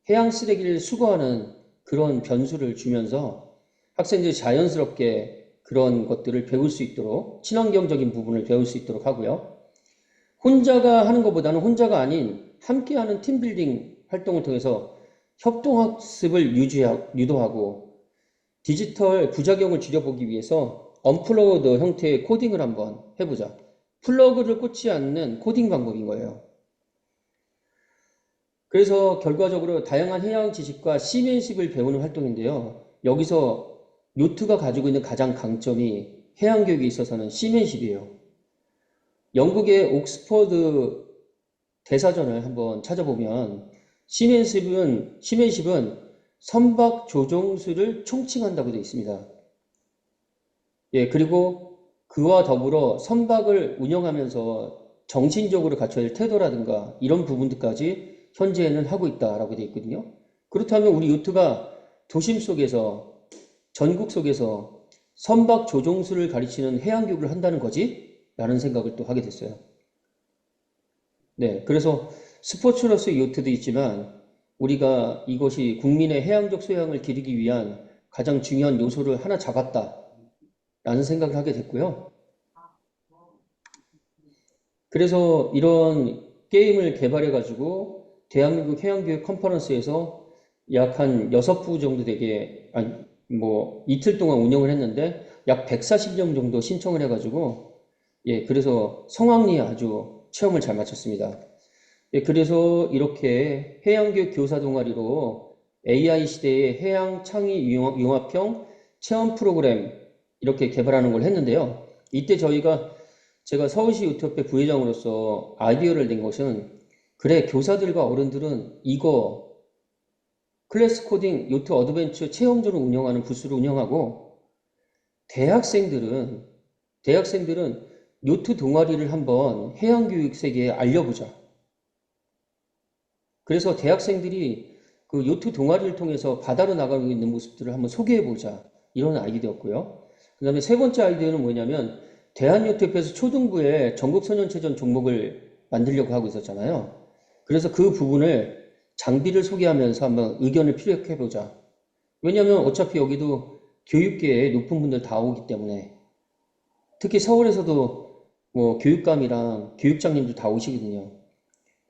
해양 쓰레기를 수거하는 그런 변수를 주면서 학생들이 자연스럽게 그런 것들을 배울 수 있도록 친환경적인 부분을 배울 수 있도록 하고요. 혼자가 하는 것보다는 혼자가 아닌 함께하는 팀빌딩 활동을 통해서 협동학습을 유도하고 디지털 부작용을 줄여보기 위해서 언플러그드 형태의 코딩을 한번 해보자. 플러그를 꽂지 않는 코딩 방법인 거예요. 그래서 결과적으로 다양한 해양 지식과 시맨십을 배우는 활동인데요. 여기서 요트가 가지고 있는 가장 강점이 해양 교육에 있어서는 시맨십이에요. 영국의 옥스퍼드 대사전을 한번 찾아보면 시맨십은 선박 조종수를 총칭한다고 되어 있습니다. 예, 그리고 그와 더불어 선박을 운영하면서 정신적으로 갖춰야 할 태도라든가 이런 부분들까지 현재는 하고 있다라고 되어 있거든요. 그렇다면 우리 요트가 도심 속에서 전국 속에서 선박 조종수를 가르치는 해양 교육을 한다는 거지? 라는 생각을 또 하게 됐어요. 네, 그래서 스포츠로서의 요트도 있지만 우리가 이것이 국민의 해양적 소양을 기르기 위한 가장 중요한 요소를 하나 잡았다. 라는 생각을 하게 됐고요. 그래서 이런 게임을 개발해가지고 대한민국 해양교육 컨퍼런스에서 약 한 6부 정도 되게, 뭐 이틀 동안 운영을 했는데 약 140명 정도 신청을 해가지고, 예, 그래서 성황리에 아주 체험을 잘 마쳤습니다. 예, 그래서 이렇게 해양교육 교사 동아리로 AI 시대의 해양 창의 융합형 체험 프로그램 이렇게 개발하는 걸 했는데요. 이때 제가 서울시 요트협회 부회장으로서 아이디어를 낸 것은, 그래, 교사들과 어른들은 이거 클래스 코딩 요트 어드벤처 체험존을 운영하는 부스를 운영하고, 대학생들은 요트 동아리를 한번 해양교육 세계에 알려보자. 그래서 대학생들이 그 요트 동아리를 통해서 바다로 나가고 있는 모습들을 한번 소개해보자. 이런 아이디어였고요. 그 다음에 세 번째 아이디어는 뭐냐면, 대한요트협회에서 초등부에 전국소년체전 종목을 만들려고 하고 있었잖아요. 그래서 그 부분을 장비를 소개하면서 한번 의견을 피력해보자. 왜냐면 어차피 여기도 교육계에 높은 분들 다 오기 때문에, 특히 서울에서도 뭐 교육감이랑 교육장님들 다 오시거든요.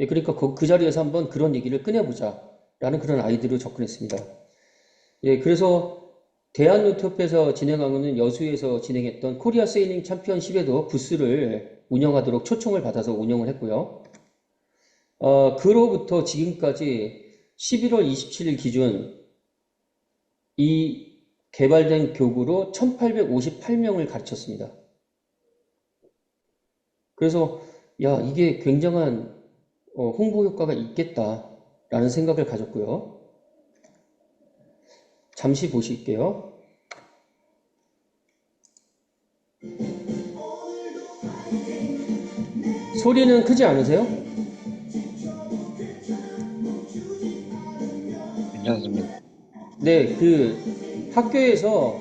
예, 그러니까 그 자리에서 한번 그런 얘기를 꺼내보자 라는 그런 아이디어로 접근했습니다. 예, 그래서 대한요트협회에서 진행하고 있는 여수에서 진행했던 코리아 세일링 챔피언십에도 부스를 운영하도록 초청을 받아서 운영을 했고요. 그로부터 지금까지 11월 27일 기준 이 개발된 교구로 1858명을 가르쳤습니다. 그래서 야, 이게 굉장한 홍보 효과가 있겠다라는 생각을 가졌고요. 잠시 보실게요. 소리는 크지 않으세요? 괜찮습니다. 네, 그 학교에서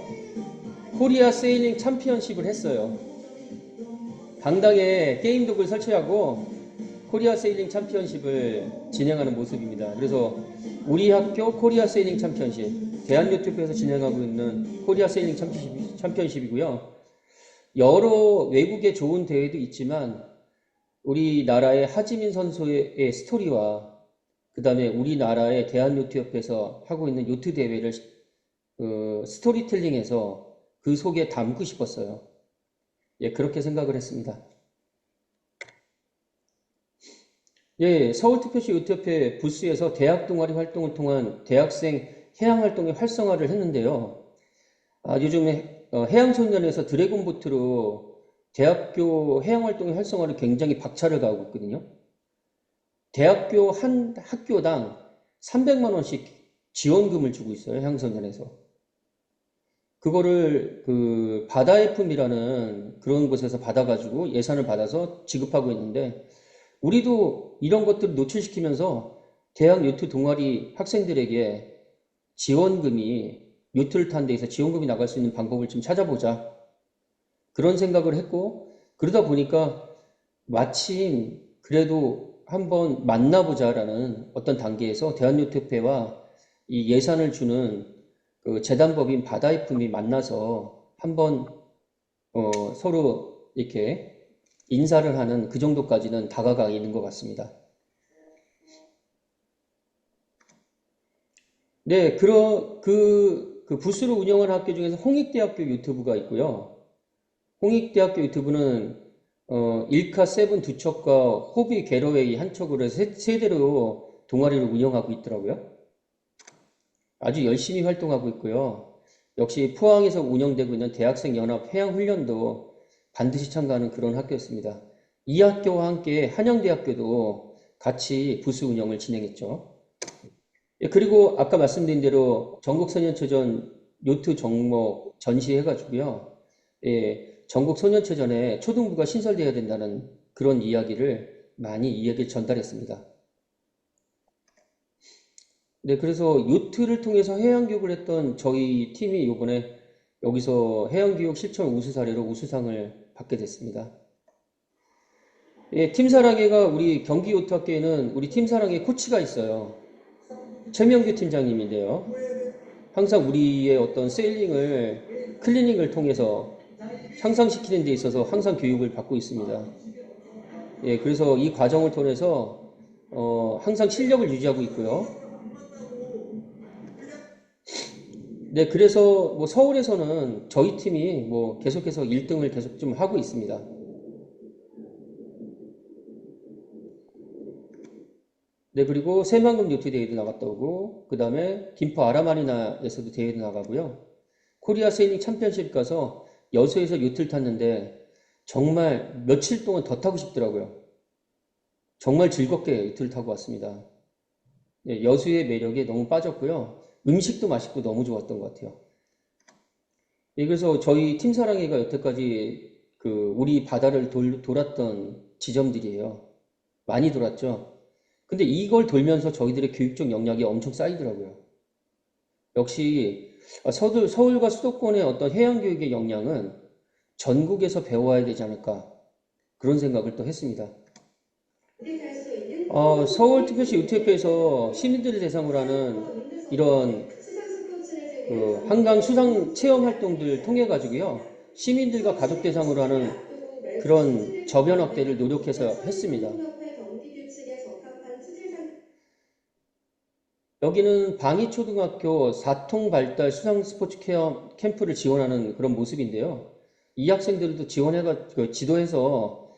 코리아 세일링 챔피언십을 했어요. 당당에 게임독을 설치하고 코리아 세일링 챔피언십을 진행하는 모습입니다. 그래서 우리 학교 코리아 세일링 챔피언십, 대한요트협회에서 진행하고 있는 코리아 세일링 챔피언십이고요. 여러 외국의 좋은 대회도 있지만 우리나라의 하지민 선수의 스토리와 그 다음에 우리나라의 대한요트협회에서 하고 있는 요트 대회를 스토리텔링해서 그 속에 담고 싶었어요. 예, 그렇게 생각을 했습니다. 예, 서울특별시 요트협회 부스에서 대학 동아리 활동을 통한 대학생 해양 활동의 활성화를 했는데요. 요즘에 해양소년에서 드래곤보트로 대학교 해양 활동의 활성화를 굉장히 박차를 가하고 있거든요. 대학교 한 학교당 300만 원씩 지원금을 주고 있어요, 해양소년에서. 그거를 그 바다FM이라는 그런 곳에서 받아가지고 예산을 받아서 지급하고 있는데, 우리도 이런 것들을 노출시키면서 대학 요트 동아리 학생들에게 지원금이, 요트를 탄 데에서 지원금이 나갈 수 있는 방법을 좀 찾아보자. 그런 생각을 했고, 그러다 보니까 마침 그래도 한번 만나보자라는 어떤 단계에서 대한요트협회와 이 예산을 주는 그 재단법인 바다FM이 만나서 한번 서로 이렇게 인사를 하는 그 정도까지는 다가가 있는 것 같습니다. 네, 그 부스를 운영하는 학교 중에서 홍익대학교 유튜브가 있고요. 홍익대학교 유튜브는 일카 세븐 두 척과 호비 게러웨이 한 척으로 세 대로 동아리를 운영하고 있더라고요. 아주 열심히 활동하고 있고요. 역시 포항에서 운영되고 있는 대학생 연합 해양훈련도 반드시 참가하는 그런 학교였습니다. 이 학교와 함께 한양대학교도 같이 부스 운영을 진행했죠. 예, 그리고 아까 말씀드린 대로 전국소년체전 요트 종목 전시해가지고요. 예, 전국소년체전에 초등부가 신설되어야 된다는 그런 이야기를 많이 이야기를 전달했습니다. 네, 그래서 요트를 통해서 해양교육을 했던 저희 팀이 이번에 여기서 해양교육 실천 우수 사례로 우수상을 받게 됐습니다. 예, 팀사랑회가 우리 경기요트학교에는 우리 팀사랑회 코치가 있어요. 최명규 팀장님인데요. 항상 우리의 어떤 세일링을 클리닝을 통해서 향상시키는 데 있어서 항상 교육을 받고 있습니다. 예, 그래서 이 과정을 통해서 항상 실력을 유지하고 있고요. 네, 그래서 뭐 서울에서는 저희 팀이 뭐 계속해서 1등을 계속 좀 하고 있습니다. 네, 그리고 새만금 요트 대회도 나갔다 오고, 그 다음에 김포 아라마리나에서도 대회도 나가고요. 코리아 세일링 챔피언십 가서 여수에서 요트를 탔는데 정말 며칠 동안 더 타고 싶더라고요. 정말 즐겁게 요트를 타고 왔습니다. 네, 여수의 매력에 너무 빠졌고요. 음식도 맛있고 너무 좋았던 것 같아요. 네, 그래서 저희 팀사랑이가 여태까지 우리 바다를 돌았던 지점들이에요. 많이 돌았죠. 근데 이걸 돌면서 저희들의 교육적 역량이 엄청 쌓이더라고요. 역시 서울과 수도권의 어떤 해양교육의 역량은 전국에서 배워야 되지 않을까 그런 생각을 또 했습니다. 서울특별시 UTF에서 시민들을 대상으로 하는 이런 한강 수상 체험 활동들 통해 가지고요. 시민들과 가족 대상으로 하는 그런 저변 확대를 노력해서 했습니다. 여기는 방위초등학교 4통 발달 수상 스포츠 캠프를 지원하는 그런 모습인데요. 이 학생들도 지도해서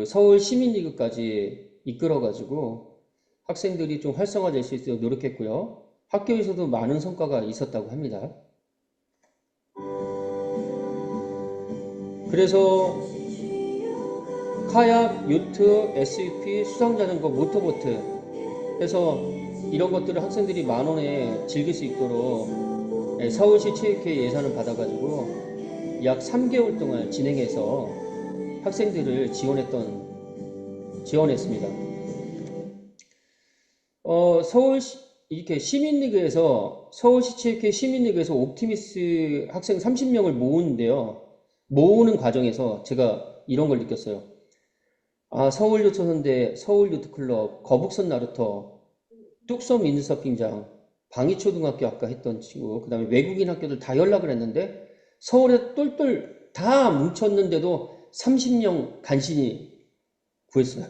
서울 시민리그까지 이끌어가지고 학생들이 좀 활성화될 수 있도록 노력했고요. 학교에서도 많은 성과가 있었다고 합니다. 그래서 카약, 요트, SUP, 수상자전거, 모터보트 해서 이런 것들을 학생들이 10,000원에 즐길 수 있도록 서울시 체육회 예산을 받아가지고 약 3개월 동안 진행해서 학생들을 지원했습니다. 이렇게 서울시 체육회 시민리그에서 옵티미스 학생 30명을 모으는데요. 모으는 과정에서 제가 이런 걸 느꼈어요. 서울요트선대, 서울요트클럽, 거북선 나루터, 뚝섬 윈드서핑장, 방위초등학교 아까 했던 친구, 그 다음에 외국인 학교들 다 연락을 했는데 서울에 똘똘 다 뭉쳤는데도 30명 간신히 구했어요.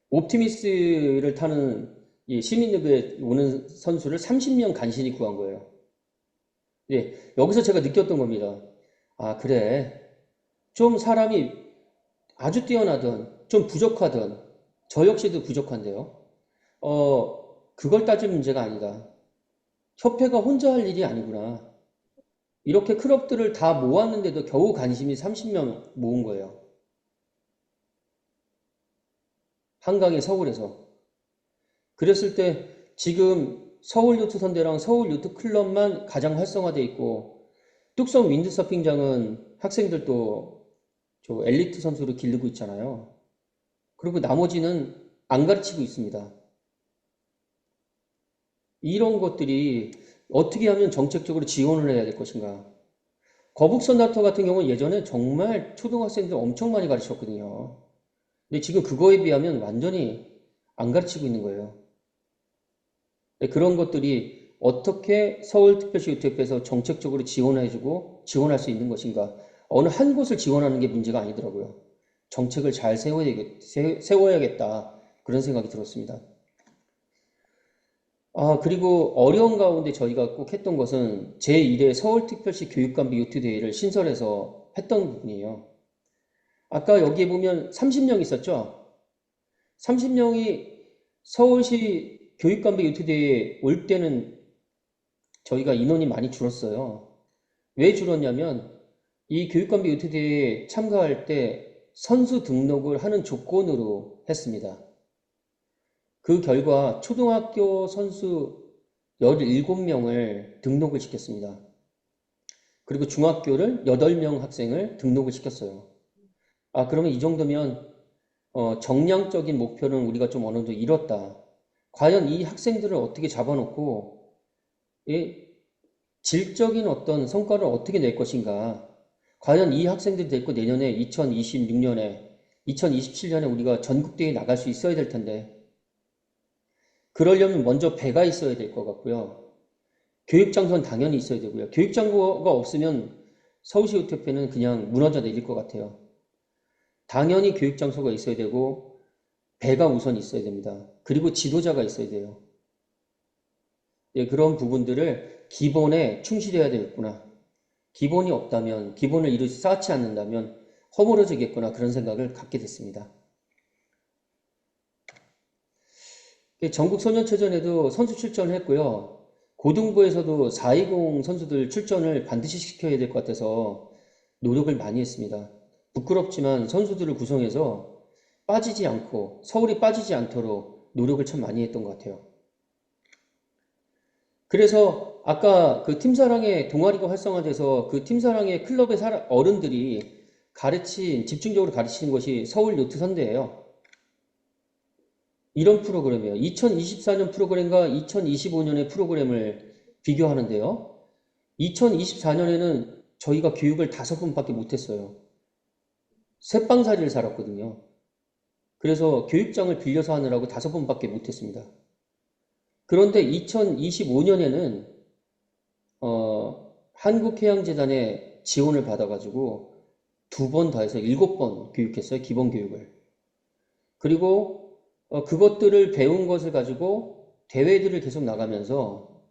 옵티미스를 타는 이 시민리그에 오는 선수를 30명 간신히 구한 거예요. 예, 여기서 제가 느꼈던 겁니다. 그래. 좀 사람이 아주 뛰어나든 좀 부족하든 저 역시도 부족한데요. 그걸 따질 문제가 아니다. 협회가 혼자 할 일이 아니구나. 이렇게 클럽들을 다 모았는데도 겨우 간신히 30명 모은 거예요. 한강의 서울에서. 그랬을 때 지금 서울요트선대랑 서울요트클럽만 가장 활성화되어 있고 뚝섬 윈드서핑장은 학생들도 저 엘리트 선수로 기르고 있잖아요. 그리고 나머지는 안 가르치고 있습니다. 이런 것들이 어떻게 하면 정책적으로 지원을 해야 될 것인가. 거북선 나루터 같은 경우는 예전에 정말 초등학생들 엄청 많이 가르쳤거든요. 근데 지금 그거에 비하면 완전히 안 가르치고 있는 거예요. 그런 것들이 어떻게 서울특별시 UTF에서 정책적으로 지원해주고 지원할 수 있는 것인가. 어느 한 곳을 지원하는 게 문제가 아니더라고요. 정책을 잘 세워야겠다. 그런 생각이 들었습니다. 그리고 어려운 가운데 저희가 꼭 했던 것은 제1회 서울특별시 교육감비 요트대회를 신설해서 했던 부분이에요. 아까 여기에 보면 30명 있었죠? 30명이 서울시 교육감비 요트대회에 올 때는 저희가 인원이 많이 줄었어요. 왜 줄었냐면 이 교육감비 요트대회에 참가할 때 선수 등록을 하는 조건으로 했습니다. 그 결과 초등학교 선수 17명을 등록을 시켰습니다. 그리고 중학교를 8명 학생을 등록을 시켰어요. 그러면 이 정도면 정량적인 목표는 우리가 좀 어느 정도 이뤘다. 과연 이 학생들을 어떻게 잡아놓고 질적인 어떤 성과를 어떻게 낼 것인가. 과연 이 학생들이 됐고 내년에 2026년에 2027년에 우리가 전국대회에 나갈 수 있어야 될 텐데 그러려면 먼저 배가 있어야 될 것 같고요. 교육장소는 당연히 있어야 되고요. 교육장소가 없으면 서울시교협회는 그냥 무너져 내릴 것 같아요. 당연히 교육장소가 있어야 되고 배가 우선 있어야 됩니다. 그리고 지도자가 있어야 돼요. 예, 그런 부분들을 기본에 충실해야 되겠구나. 기본이 없다면, 기본을 쌓지 않는다면 허물어지겠구나 그런 생각을 갖게 됐습니다. 전국 소년체전에도 선수 출전을 했고요. 고등부에서도 420 선수들 출전을 반드시 시켜야 될 것 같아서 노력을 많이 했습니다. 부끄럽지만 선수들을 구성해서 빠지지 않고 서울이 빠지지 않도록 노력을 참 많이 했던 것 같아요. 그래서 아까 그 팀사랑의 동아리가 활성화돼서 그 팀사랑의 클럽의 어른들이 집중적으로 가르치는 것이 서울 요트 선대예요. 이런 프로그램이에요. 2024년 프로그램과 2025년의 프로그램을 비교하는데요. 2024년에는 저희가 교육을 5번밖에 못했어요. 셋방살이를 살았거든요. 그래서 교육장을 빌려서 하느라고 5번밖에 못했습니다. 그런데 2025년에는 한국해양재단의 지원을 받아가지고 2번 다 해서 7번 교육했어요. 기본 교육을. 그리고 그것들을 배운 것을 가지고 대회들을 계속 나가면서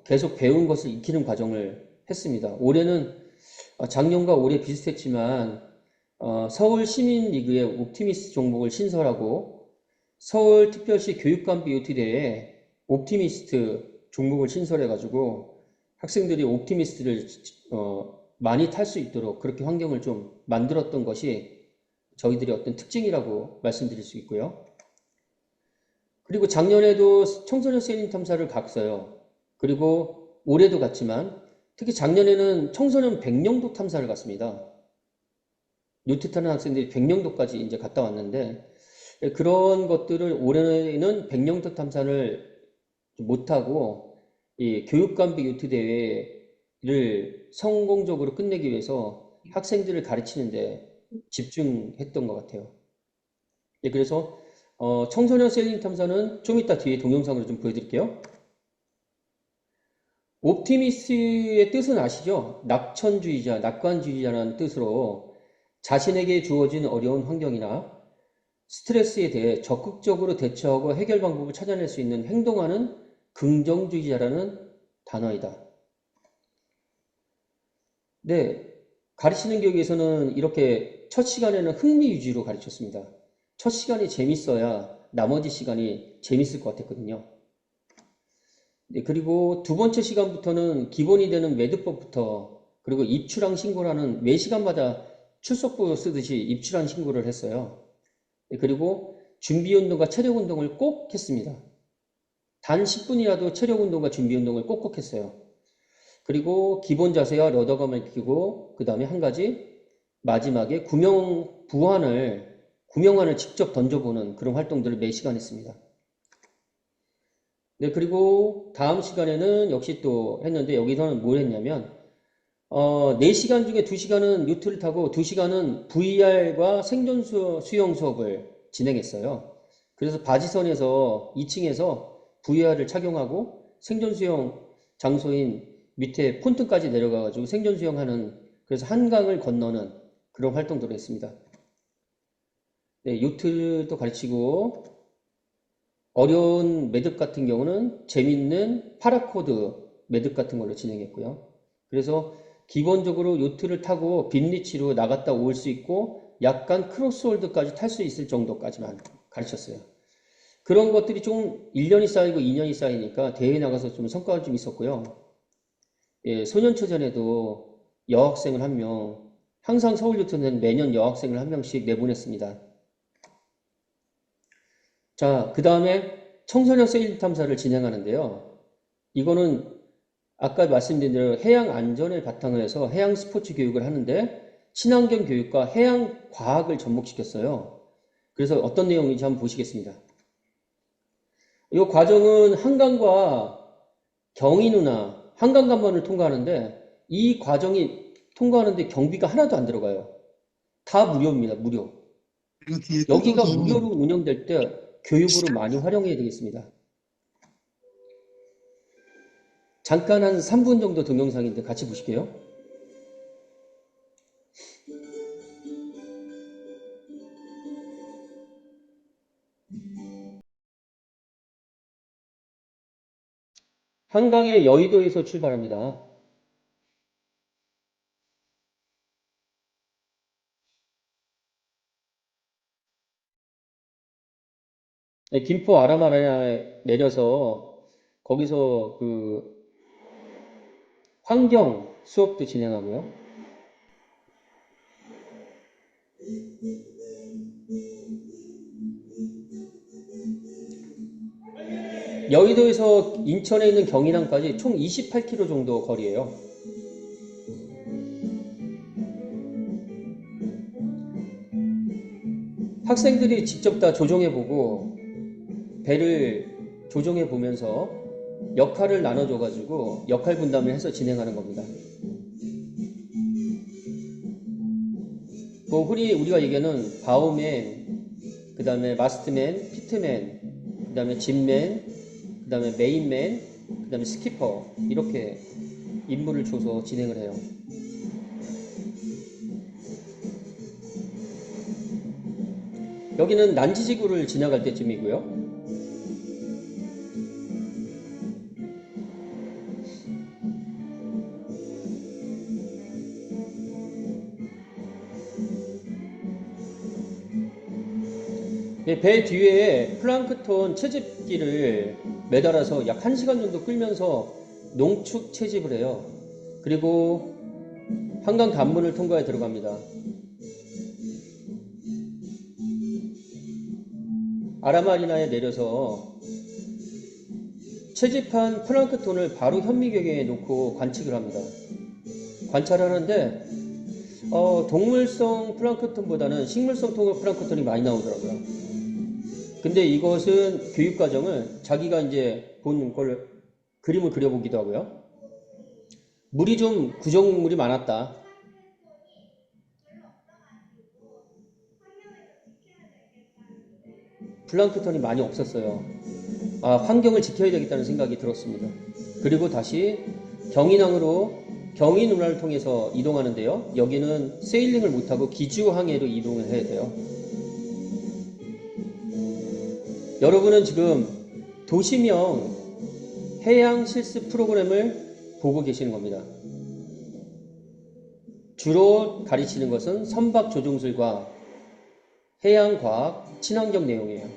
계속 배운 것을 익히는 과정을 했습니다. 올해는 작년과 올해 비슷했지만 서울시민리그의 옵티미스트 종목을 신설하고 서울특별시 교육감비 요트대회에 옵티미스트 종목을 신설해가지고 학생들이 옵티미스트를 많이 탈 수 있도록 그렇게 환경을 좀 만들었던 것이 저희들의 어떤 특징이라고 말씀드릴 수 있고요. 그리고 작년에도 청소년 세일링 탐사를 갔어요. 그리고 올해도 갔지만 특히 작년에는 청소년 백령도 탐사를 갔습니다. 요트 타는 학생들이 백령도까지 이제 갔다 왔는데 그런 것들을 올해는 백령도 탐사를 못하고 이 교육감비 요트 대회를 성공적으로 끝내기 위해서 학생들을 가르치는데 집중했던 것 같아요. 예, 그래서 청소년 세일링 탐사는 좀 이따 뒤에 동영상으로 좀 보여드릴게요. 옵티미스트의 뜻은 아시죠? 낙천주의자, 낙관주의자라는 뜻으로 자신에게 주어진 어려운 환경이나 스트레스에 대해 적극적으로 대처하고 해결 방법을 찾아낼 수 있는 행동하는 긍정주의자라는 단어이다. 네, 가르치는 교육에서는 이렇게 첫 시간에는 흥미 위주로 가르쳤습니다. 첫 시간이 재밌어야 나머지 시간이 재밌을 것 같았거든요. 네, 그리고 두 번째 시간부터는 기본이 되는 매듭법부터 그리고 입출항 신고라는 매 시간마다 출석부 쓰듯이 입출항 신고를 했어요. 네, 그리고 준비운동과 체력운동을 꼭 했습니다. 단 10분이라도 체력운동과 준비운동을 꼭꼭 했어요. 그리고 기본 자세와 러더감을 익히고 그 다음에 한 가지 마지막에 구명환을 직접 던져보는 그런 활동들을 매 시간 했습니다. 네, 그리고 다음 시간에는 역시 또 했는데 여기서는 뭘 했냐면 4시간 중에 2시간은 요트를 타고 2시간은 VR과 생존 수영 수업을 진행했어요. 그래서 바지선에서 2층에서 VR을 착용하고 생존 수영 장소인 밑에 폰튼까지 내려가가지고 생존 수영하는 그래서 한강을 건너는 그런 활동들을 했습니다. 네, 요트도 가르치고 어려운 매듭 같은 경우는 재밌는 파라코드 매듭 같은 걸로 진행했고요. 그래서 기본적으로 요트를 타고 빈리치로 나갔다 올 수 있고 약간 크로스홀드까지 탈 수 있을 정도까지만 가르쳤어요. 그런 것들이 좀 1년이 쌓이고 2년이 쌓이니까 대회 나가서 좀 성과가 좀 있었고요. 예, 소년체전에도 여학생을 1명, 항상 서울요트는 매년 여학생을 1명씩 내보냈습니다. 자, 그 다음에 청소년 세일 탐사를 진행하는데요. 이거는 아까 말씀드린 대로 해양 안전을 바탕으로 해서 해양 스포츠 교육을 하는데 친환경 교육과 해양 과학을 접목시켰어요. 그래서 어떤 내용인지 한번 보시겠습니다. 이 과정은 한강과 경인누나 한강간만을 통과하는데 이 과정이 통과하는데 경비가 하나도 안 들어가요. 다 무료입니다. 무료. 여기가 무료로 운영될 때 교육으로 많이 활용해야 되겠습니다. 잠깐 한 3분 정도 동영상인데 같이 보실게요. 한강의 여의도에서 출발합니다. 네, 김포 아라마라에 내려서 거기서 그 환경 수업도 진행하고요. 여의도에서 인천에 있는 경인항까지 총 28km 정도 거리예요. 학생들이 직접 다 조종해보고 배를 조종해보면서 역할을 나눠줘가지고 역할 분담을 해서 진행하는 겁니다. 뭐 흔히 우리가 얘기하는 바우맨, 그 다음에 마스트맨, 피트맨, 그 다음에 진맨, 그 다음에 메인맨, 그 다음에 스키퍼 이렇게 임무를 줘서 진행을 해요. 여기는 난지지구를 지나갈 때쯤이고요. 배 뒤에 플랑크톤 채집기를 매달아서 약 1시간 정도 끌면서 농축 채집을 해요. 그리고 한강 관문을 통과해 들어갑니다. 아라마리나에 내려서 채집한 플랑크톤을 바로 현미경에 놓고 관측을 합니다. 관찰하는데 동물성 플랑크톤보다는 식물성 플랑크톤이 많이 나오더라고요. 근데 이것은 교육과정을 자기가 이제 본 걸 그림을 그려보기도 하고요. 물이 좀 구정물이 많았다. 플랑크톤이 많이 없었어요. 환경을 지켜야 되겠다는 생각이 들었습니다. 그리고 다시 경인항으로 경인 운하를 통해서 이동하는데요. 여기는 세일링을 못하고 기주항해로 이동을 해야 돼요. 여러분은 지금 도시명 해양 실습 프로그램을 보고 계시는 겁니다. 주로 가르치는 것은 선박 조종술과 해양과학, 친환경 내용이에요.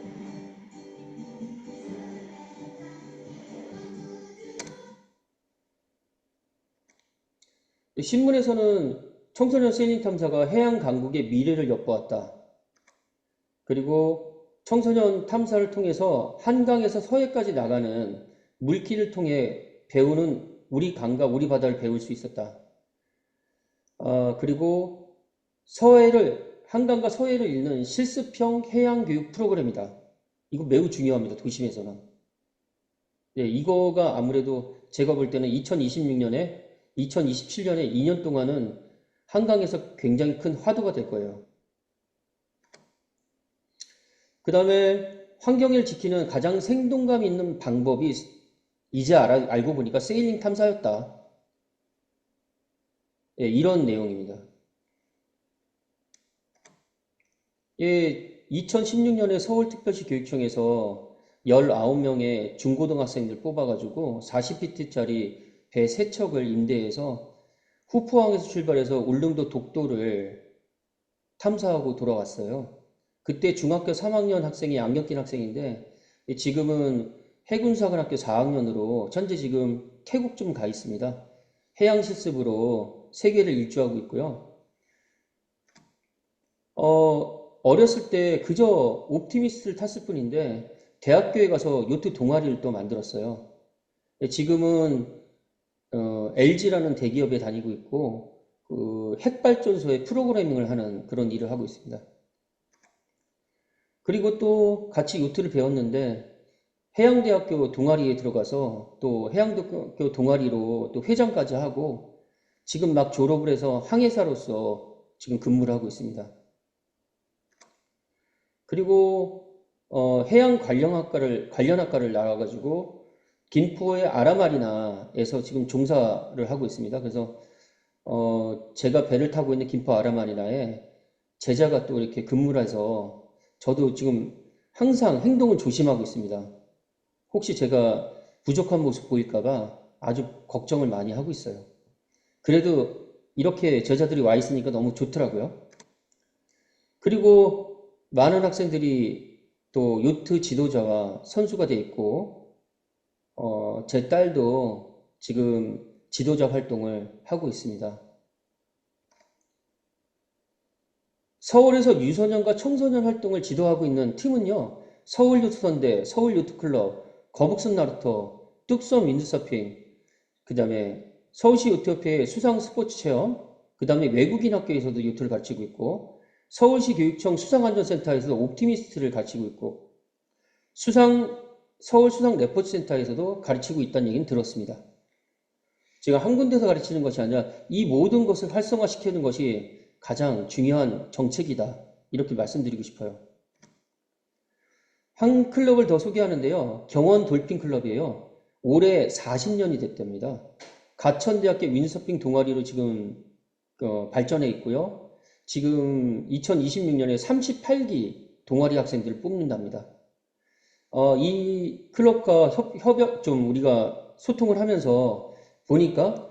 신문에서는 청소년 세일링 탐사가 해양 강국의 미래를 엿보았다. 그리고 청소년 탐사를 통해서 한강에서 서해까지 나가는 물길을 통해 배우는 우리 강과 우리 바다를 배울 수 있었다. 그리고 한강과 서해를 잇는 실습형 해양교육 프로그램이다. 이거 매우 중요합니다. 도심에서는. 네, 이거가 아무래도 제가 볼 때는 2026년에 2027년에 2년 동안은 한강에서 굉장히 큰 화두가 될 거예요. 그 다음에 환경을 지키는 가장 생동감 있는 방법이 이제 알고 보니까 세일링 탐사였다. 예, 이런 내용입니다. 예, 2016년에 서울특별시 교육청에서 19명의 중고등학생들 뽑아가지고 40피트짜리 배 3척을 임대해서 후포항에서 출발해서 울릉도 독도를 탐사하고 돌아왔어요. 그때 중학교 3학년 학생이 안경 낀 학생인데 지금은 해군사관학교 4학년으로 현재 지금 태국 좀 가 있습니다. 해양 실습으로 세계를 일주하고 있고요. 어렸을 때 그저 옵티미스트를 탔을 뿐인데 대학교에 가서 요트 동아리를 또 만들었어요. 지금은 LG라는 대기업에 다니고 있고 그 핵발전소에 프로그래밍을 하는 그런 일을 하고 있습니다. 그리고 또 같이 요트를 배웠는데 해양대학교 동아리에 들어가서 또 해양대학교 동아리로 또 회장까지 하고 지금 막 졸업을 해서 항해사로서 지금 근무를 하고 있습니다. 그리고 해양 관련 학과를 나와가지고 김포의 아라마리나에서 지금 종사를 하고 있습니다. 그래서 제가 배를 타고 있는 김포 아라마리나에 제자가 또 이렇게 근무를 해서 저도 지금 항상 행동을 조심하고 있습니다. 혹시 제가 부족한 모습 보일까 봐 아주 걱정을 많이 하고 있어요. 그래도 이렇게 제자들이 와 있으니까 너무 좋더라고요. 그리고 많은 학생들이 또 요트 지도자와 선수가 돼 있고, 제 딸도 지금 지도자 활동을 하고 있습니다. 서울에서 유소년과 청소년 활동을 지도하고 있는 팀은요, 서울요트선대, 서울요트클럽, 거북선 나루터, 뚝섬 윈드서핑, 그 다음에 서울시 요트협회의 수상 스포츠 체험, 그 다음에 외국인 학교에서도 요트를 가르치고 있고, 서울시 교육청 수상안전센터에서도 옵티미스트를 가르치고 있고, 서울 수상 레포츠 센터에서도 가르치고 있다는 얘기는 들었습니다. 제가 한 군데서 가르치는 것이 아니라 이 모든 것을 활성화시키는 것이 가장 중요한 정책이다. 이렇게 말씀드리고 싶어요. 한 클럽을 더 소개하는데요. 경원 돌핀 클럽이에요. 올해 40년이 됐답니다. 가천대학교 윈서핑 동아리로 지금 발전해 있고요. 지금 2026년에 38기 동아리 학생들을 뽑는답니다. 이 클럽과 협업 좀 우리가 소통을 하면서 보니까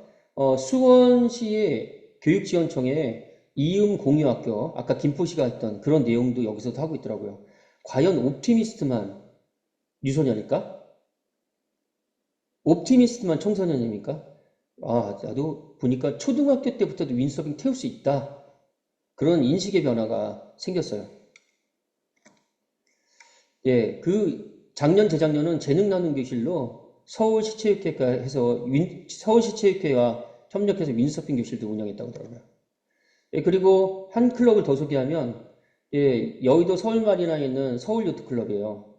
수원시의 교육지원청에 이음 공유학교, 아까 김포시가 했던 그런 내용도 여기서도 하고 있더라고요. 과연 옵티미스트만 유소년일까? 옵티미스트만 청소년입니까? 아, 나도 보니까 초등학교 때부터도 윈서핑 태울 수 있다. 그런 인식의 변화가 생겼어요. 예, 작년, 재작년은 재능 나눔 교실로 서울시체육회와 협력해서 윈서핑 교실도 운영했다고 하더라고요. 예, 그리고 한 클럽을 더 소개하면, 예, 여의도 서울마리나에 있는 서울요트클럽이에요.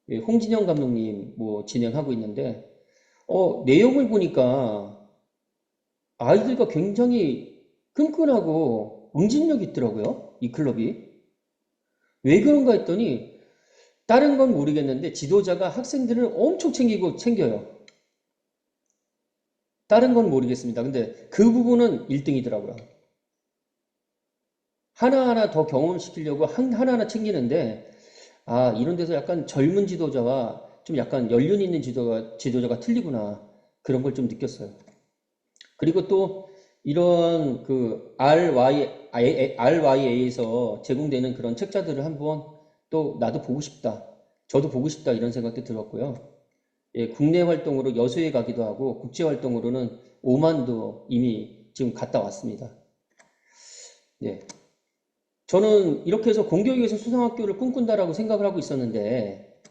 예, 홍진영 감독님 뭐 진행하고 있는데, 내용을 보니까 아이들과 굉장히 끈끈하고 응집력이 있더라고요. 이 클럽이. 왜 그런가 했더니, 다른 건 모르겠는데, 지도자가 학생들을 엄청 챙겨요. 다른 건 모르겠습니다. 근데 그 부분은 1등이더라고요. 하나하나 더 경험시키려고 하나하나 챙기는데, 아, 이런 데서 약간 젊은 지도자와 좀 약간 연륜 있는 지도자가 틀리구나. 그런 걸 좀 느꼈어요. 그리고 또 이런 RYA에서 제공되는 그런 책자들을 한번 또 나도 보고 싶다. 저도 보고 싶다. 이런 생각도 들었고요. 예, 국내 활동으로 여수에 가기도 하고 국제 활동으로는 오만도 이미 지금 갔다 왔습니다. 예. 저는 이렇게 해서 공교육에서 수상학교를 꿈꾼다라고 생각을 하고 있었는데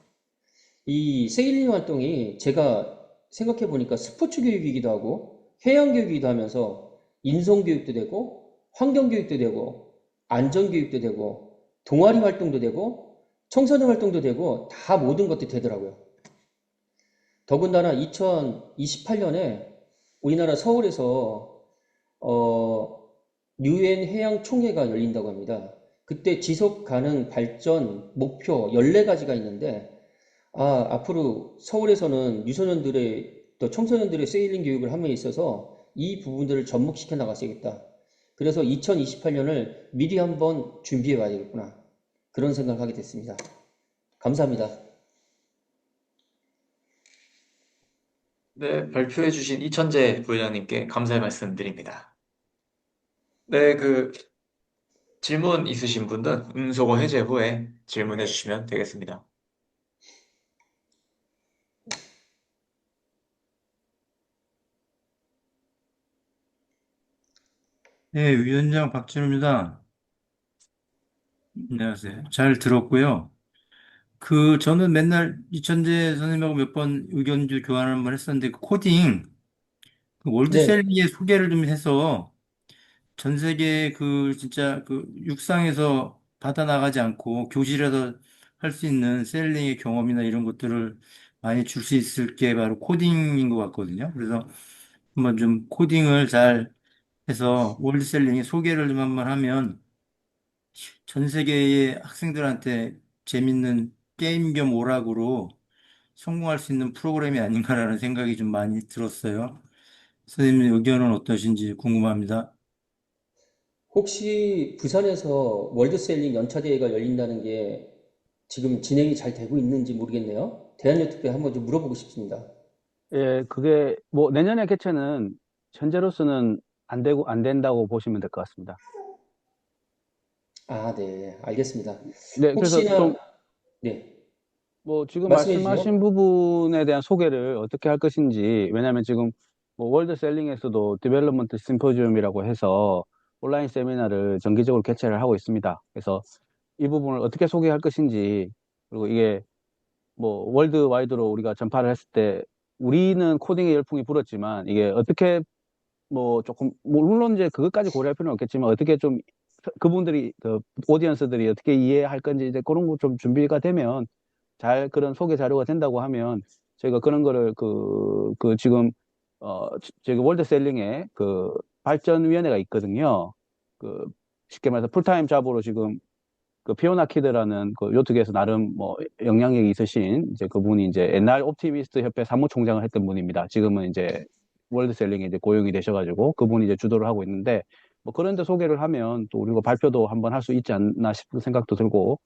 이 세일링 활동이 제가 생각해 보니까 스포츠 교육이기도 하고 해양 교육이기도 하면서 인성 교육도 되고 환경 교육도 되고 안전 교육도 되고 동아리 활동도 되고 청소년 활동도 되고 다 모든 것들이 되더라고요. 더군다나 2028년에 우리나라 서울에서 유엔 해양 총회가 열린다고 합니다. 그때 지속 가능 발전 목표 14가지가 있는데 앞으로 서울에서는 유소년들의 또 청소년들의 세일링 교육을 함에 있어서 이 부분들을 접목시켜 나가야겠다. 그래서 2028년을 미리 한번 준비해 봐야 되겠구나. 그런 생각을 하게 됐습니다. 감사합니다. 네, 발표해 주신 이천재 부회장님께 감사의 말씀 드립니다. 네, 질문 있으신 분은 음소거 해제 후에 질문해 주시면 되겠습니다. 네, 위원장 박진우입니다. 안녕하세요. 잘 들었고요. 저는 맨날 이천재 선생님하고 몇 번 의견 교환을 한번 했었는데, 코딩, 네, 월드셀리의 소개를 좀 해서 전 세계 진짜 육상에서 받아나가지 않고 교실에서 할 수 있는 셀링의 경험이나 이런 것들을 많이 줄 수 있을 게 바로 코딩인 것 같거든요. 그래서 한번 좀 코딩을 잘 해서 월드셀링의 소개를 좀 한번 하면 전 세계의 학생들한테 재밌는 게임 겸 오락으로 성공할 수 있는 프로그램이 아닌가라는 생각이 좀 많이 들었어요. 선생님의 의견은 어떠신지 궁금합니다. 혹시 부산에서 월드셀링 연차대회가 열린다는 게 지금 진행이 잘 되고 있는지 모르겠네요. 대한유튜브에 한번 좀 물어보고 싶습니다. 예, 그게 뭐 내년에 개최는 현재로서는 안 된다고 보시면 될 것 같습니다. 아, 네, 알겠습니다. 네, 그래서 좀 혹시나, 네, 뭐 지금 말씀해 말씀하신 주시죠. 부분에 대한 소개를 어떻게 할 것인지, 왜냐하면 지금 뭐 월드셀링에서도 디벨롭먼트 심포지움이라고 해서 온라인 세미나를 정기적으로 개최를 하고 있습니다. 그래서 이 부분을 어떻게 소개할 것인지, 그리고 이게 뭐 월드와이드로 우리가 전파를 했을 때 우리는 코딩의 열풍이 불었지만 이게 어떻게 뭐 조금 뭐 물론 이제 그것까지 고려할 필요는 없겠지만 어떻게 좀 그분들이 그 오디언스들이 어떻게 이해할 건지 이제 그런 거 좀 준비가 되면 잘 그런 소개 자료가 된다고 하면 저희가 그런 거를 그 지금 저기 월드셀링에 그 발전위원회가 있거든요. 그 쉽게 말해서 풀타임 잡으로 지금 그 피오나 키드라는 그 요트계에서 나름 뭐 영향력이 있으신 이제 그분이 이제 옛날 옵티미스트 협회 사무총장을 했던 분입니다. 지금은 이제 월드셀링에 이제 고용이 되셔가지고 그분이 이제 주도를 하고 있는데 뭐 그런 데 소개를 하면 또 우리가 발표도 한번 할 수 있지 않나 싶은 생각도 들고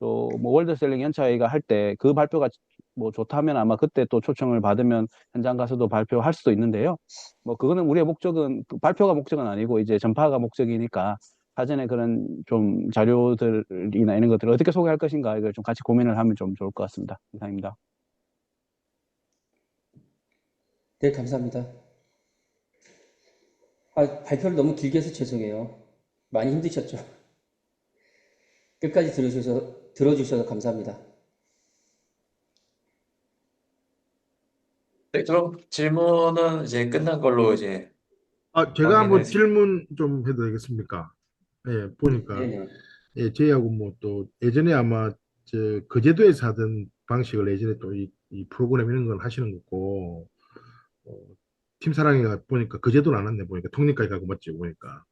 또 뭐 월드셀링 연차회의가 할 때 그 발표가 뭐 좋다면 아마 그때 또 초청을 받으면 현장 가서도 발표할 수도 있는데요. 뭐 그거는 우리의 목적은 그 발표가 목적은 아니고 이제 전파가 목적이니까 사전에 그런 좀 자료들이나 이런 것들을 어떻게 소개할 것인가 이걸 좀 같이 고민을 하면 좀 좋을 것 같습니다. 이상입니다. 네, 감사합니다. 아, 발표를 너무 길게 해서 죄송해요. 많이 힘드셨죠? 끝까지 들어주셔서 감사합니다. 네, 그럼 질문은 이제 끝난 걸로 이제 제가 정리는 한번 했습니다. 질문 좀 해도 되겠습니까? 예, 보니까 네네. 예, 저희하고 뭐 또 예전에 아마 저 거제도에서 하던 방식을 예전에 또 이 프로그램 이런 걸 하시는 거고 어, 팀사랑이가 보니까 거제도는 안 왔네 보니까 통영까지 가고 맞지 보니까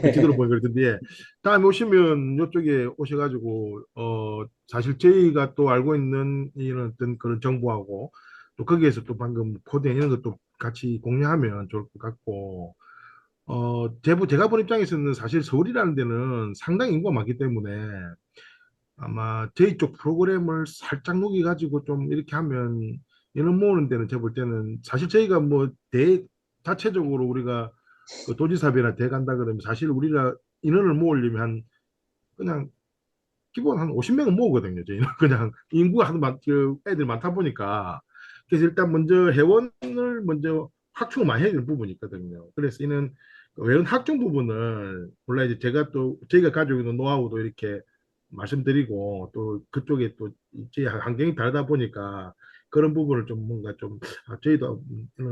거제도로 네. 보니까 그랬던데 예, 다음에 오시면 이쪽에 오셔가지고 사실 저희가 또 알고 있는 이런 어떤 그런 정보하고 또 거기에서 또 방금 코딩 이런 것도 같이 공유하면 좋을 것 같고 제가 본 입장에서는 사실 서울이라는 데는 상당히 인구가 많기 때문에 아마 저희 쪽 프로그램을 살짝 녹여가지고 좀 이렇게 하면 인원 모으는 데는 제가 볼 때는 사실 저희가 뭐 자체적으로 우리가 그 도지사비나 대 간다 그러면 사실 우리가 인원을 모으려면 한 그냥 기본 한 50명은 모으거든요. 저희는 그냥 인구가 그 애들 많다 보니까 그래서 일단 먼저 회원을 먼저 확충을 많이 해야 되는 부분이 있거든요. 그래서 이는 회원 확충 부분을 몰라 이제 제가 또 저희가 가지고 있는 노하우도 이렇게 말씀드리고 또 그쪽에 또 저희 환경이 다르다 보니까 그런 부분을 좀 뭔가 좀 저희도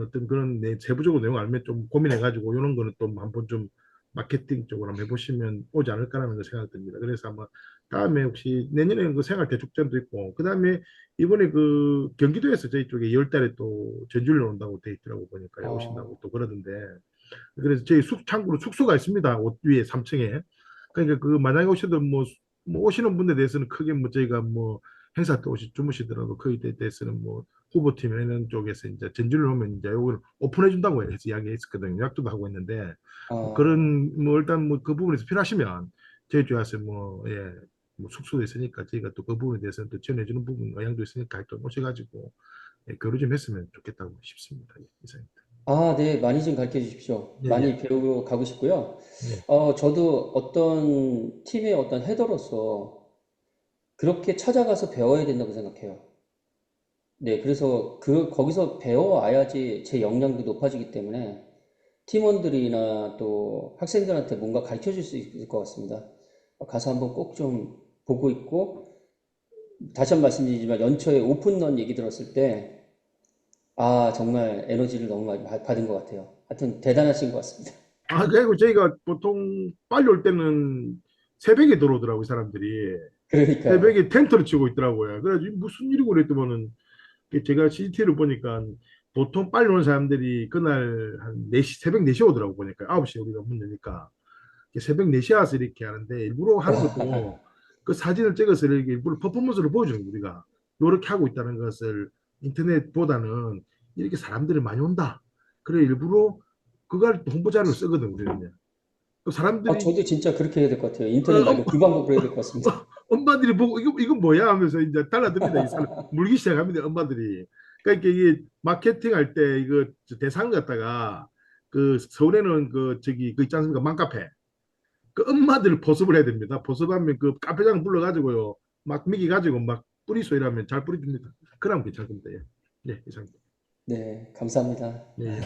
어떤 그런 세부적으로 내용 알면 좀 고민해가지고 이런 거는 또 한번 좀 마케팅 쪽으로 한번 해보시면 오지 않을까라는 생각이 듭니다. 그래서 아마 다음에 혹시 내년에는 그 생활 대축제도 있고 그다음에 이번에 그 경기도에서 저희 쪽에 2월 달에 또 전주를 온다고 돼 있더라고 보니까 오신다고 어, 또 그러던데 그래서 저희 참고로 숙소가 있습니다. 옷 위에 3층에. 그러니까 그 만약에 오셔도 뭐 오시는 분에 대해서는 크게 뭐 저희가 뭐 행사 때 주무시더라도 거기에 대해서는 뭐 후보팀 이런 쪽에서 이제 전주를 오면 이제 요걸 오픈해 준다고 해서 이야기했었거든요. 약도도 하고 있는데 뭐 어, 그런 뭐 일단 뭐 그 부분에서 필요하시면 저희 쪽에 와서 뭐 예. 뭐 숙소도 있으니까 저희가 또 그 부분에 대해서는 또 지원해주는 부분 의향도 있으니까 또 오셔가지고 예, 교류 좀 했으면 좋겠다고 싶습니다. 예, 이상입니다. 아, 네, 많이 좀 가르쳐 주십시오. 예, 예, 많이 배우러 가고 싶고요. 예. 저도 어떤 팀의 어떤 헤더로서 그렇게 찾아가서 배워야 된다고 생각해요. 네, 그래서 거기서 배워와야지 제 역량도 높아지기 때문에 팀원들이나 또 학생들한테 뭔가 가르쳐 줄 수 있을 것 같습니다. 가서 한번 꼭 좀 보고 있고, 다시 한 번 말씀드리지만 연초에 오픈런 얘기 들었을 때, 아, 정말 에너지를 너무 많이 받은 것 같아요. 하여튼 대단하신 것 같습니다. 그리고 저희가 보통 빨리 올 때는 새벽에 들어오더라고요, 사람들이. 그러니까요. 새벽에 텐트를 치고 있더라고요. 그래가지고 무슨 일이고 그랬더만은 제가 CCTV를 보니까 보통 빨리 오는 사람들이 그날 한 4시, 새벽 4시에 오더라고 보니까 9시에 우리가 문 여니까 새벽 4시에 와서 이렇게 하는데 일부러 하는 것도 그 사진을 찍어서 이렇게 일부러 퍼포먼스를 보여주는 거 우리가 이렇게 하고 있다는 것을 인터넷보다는 이렇게 사람들이 많이 온다. 그래 일부러 그걸 홍보 자료를 쓰거든 우리는. 또 사람들이 저도 진짜 그렇게 해야 될 것 같아요. 인터넷 말고 그 방법으로 해야 될 것 같습니다. 엄마들이 보고 이거 뭐야 하면서 이제 달라듭니다. 이 사람 물기 시작합니다. 엄마들이. 그러니까 이게 마케팅 할 때 이거 대상 갖다가 그 서울에는 그 저기 그 있지 않습니까? 맘카페. 그 엄마들 보습을 해야 됩니다. 보습하면 그 카페장 불러가지고요. 막 미기가지고 막 뿌리소 이라면 잘 뿌리줍니다. 그러면 괜찮습니다. 예. 예, 이상. 네, 감사합니다. 예. 예.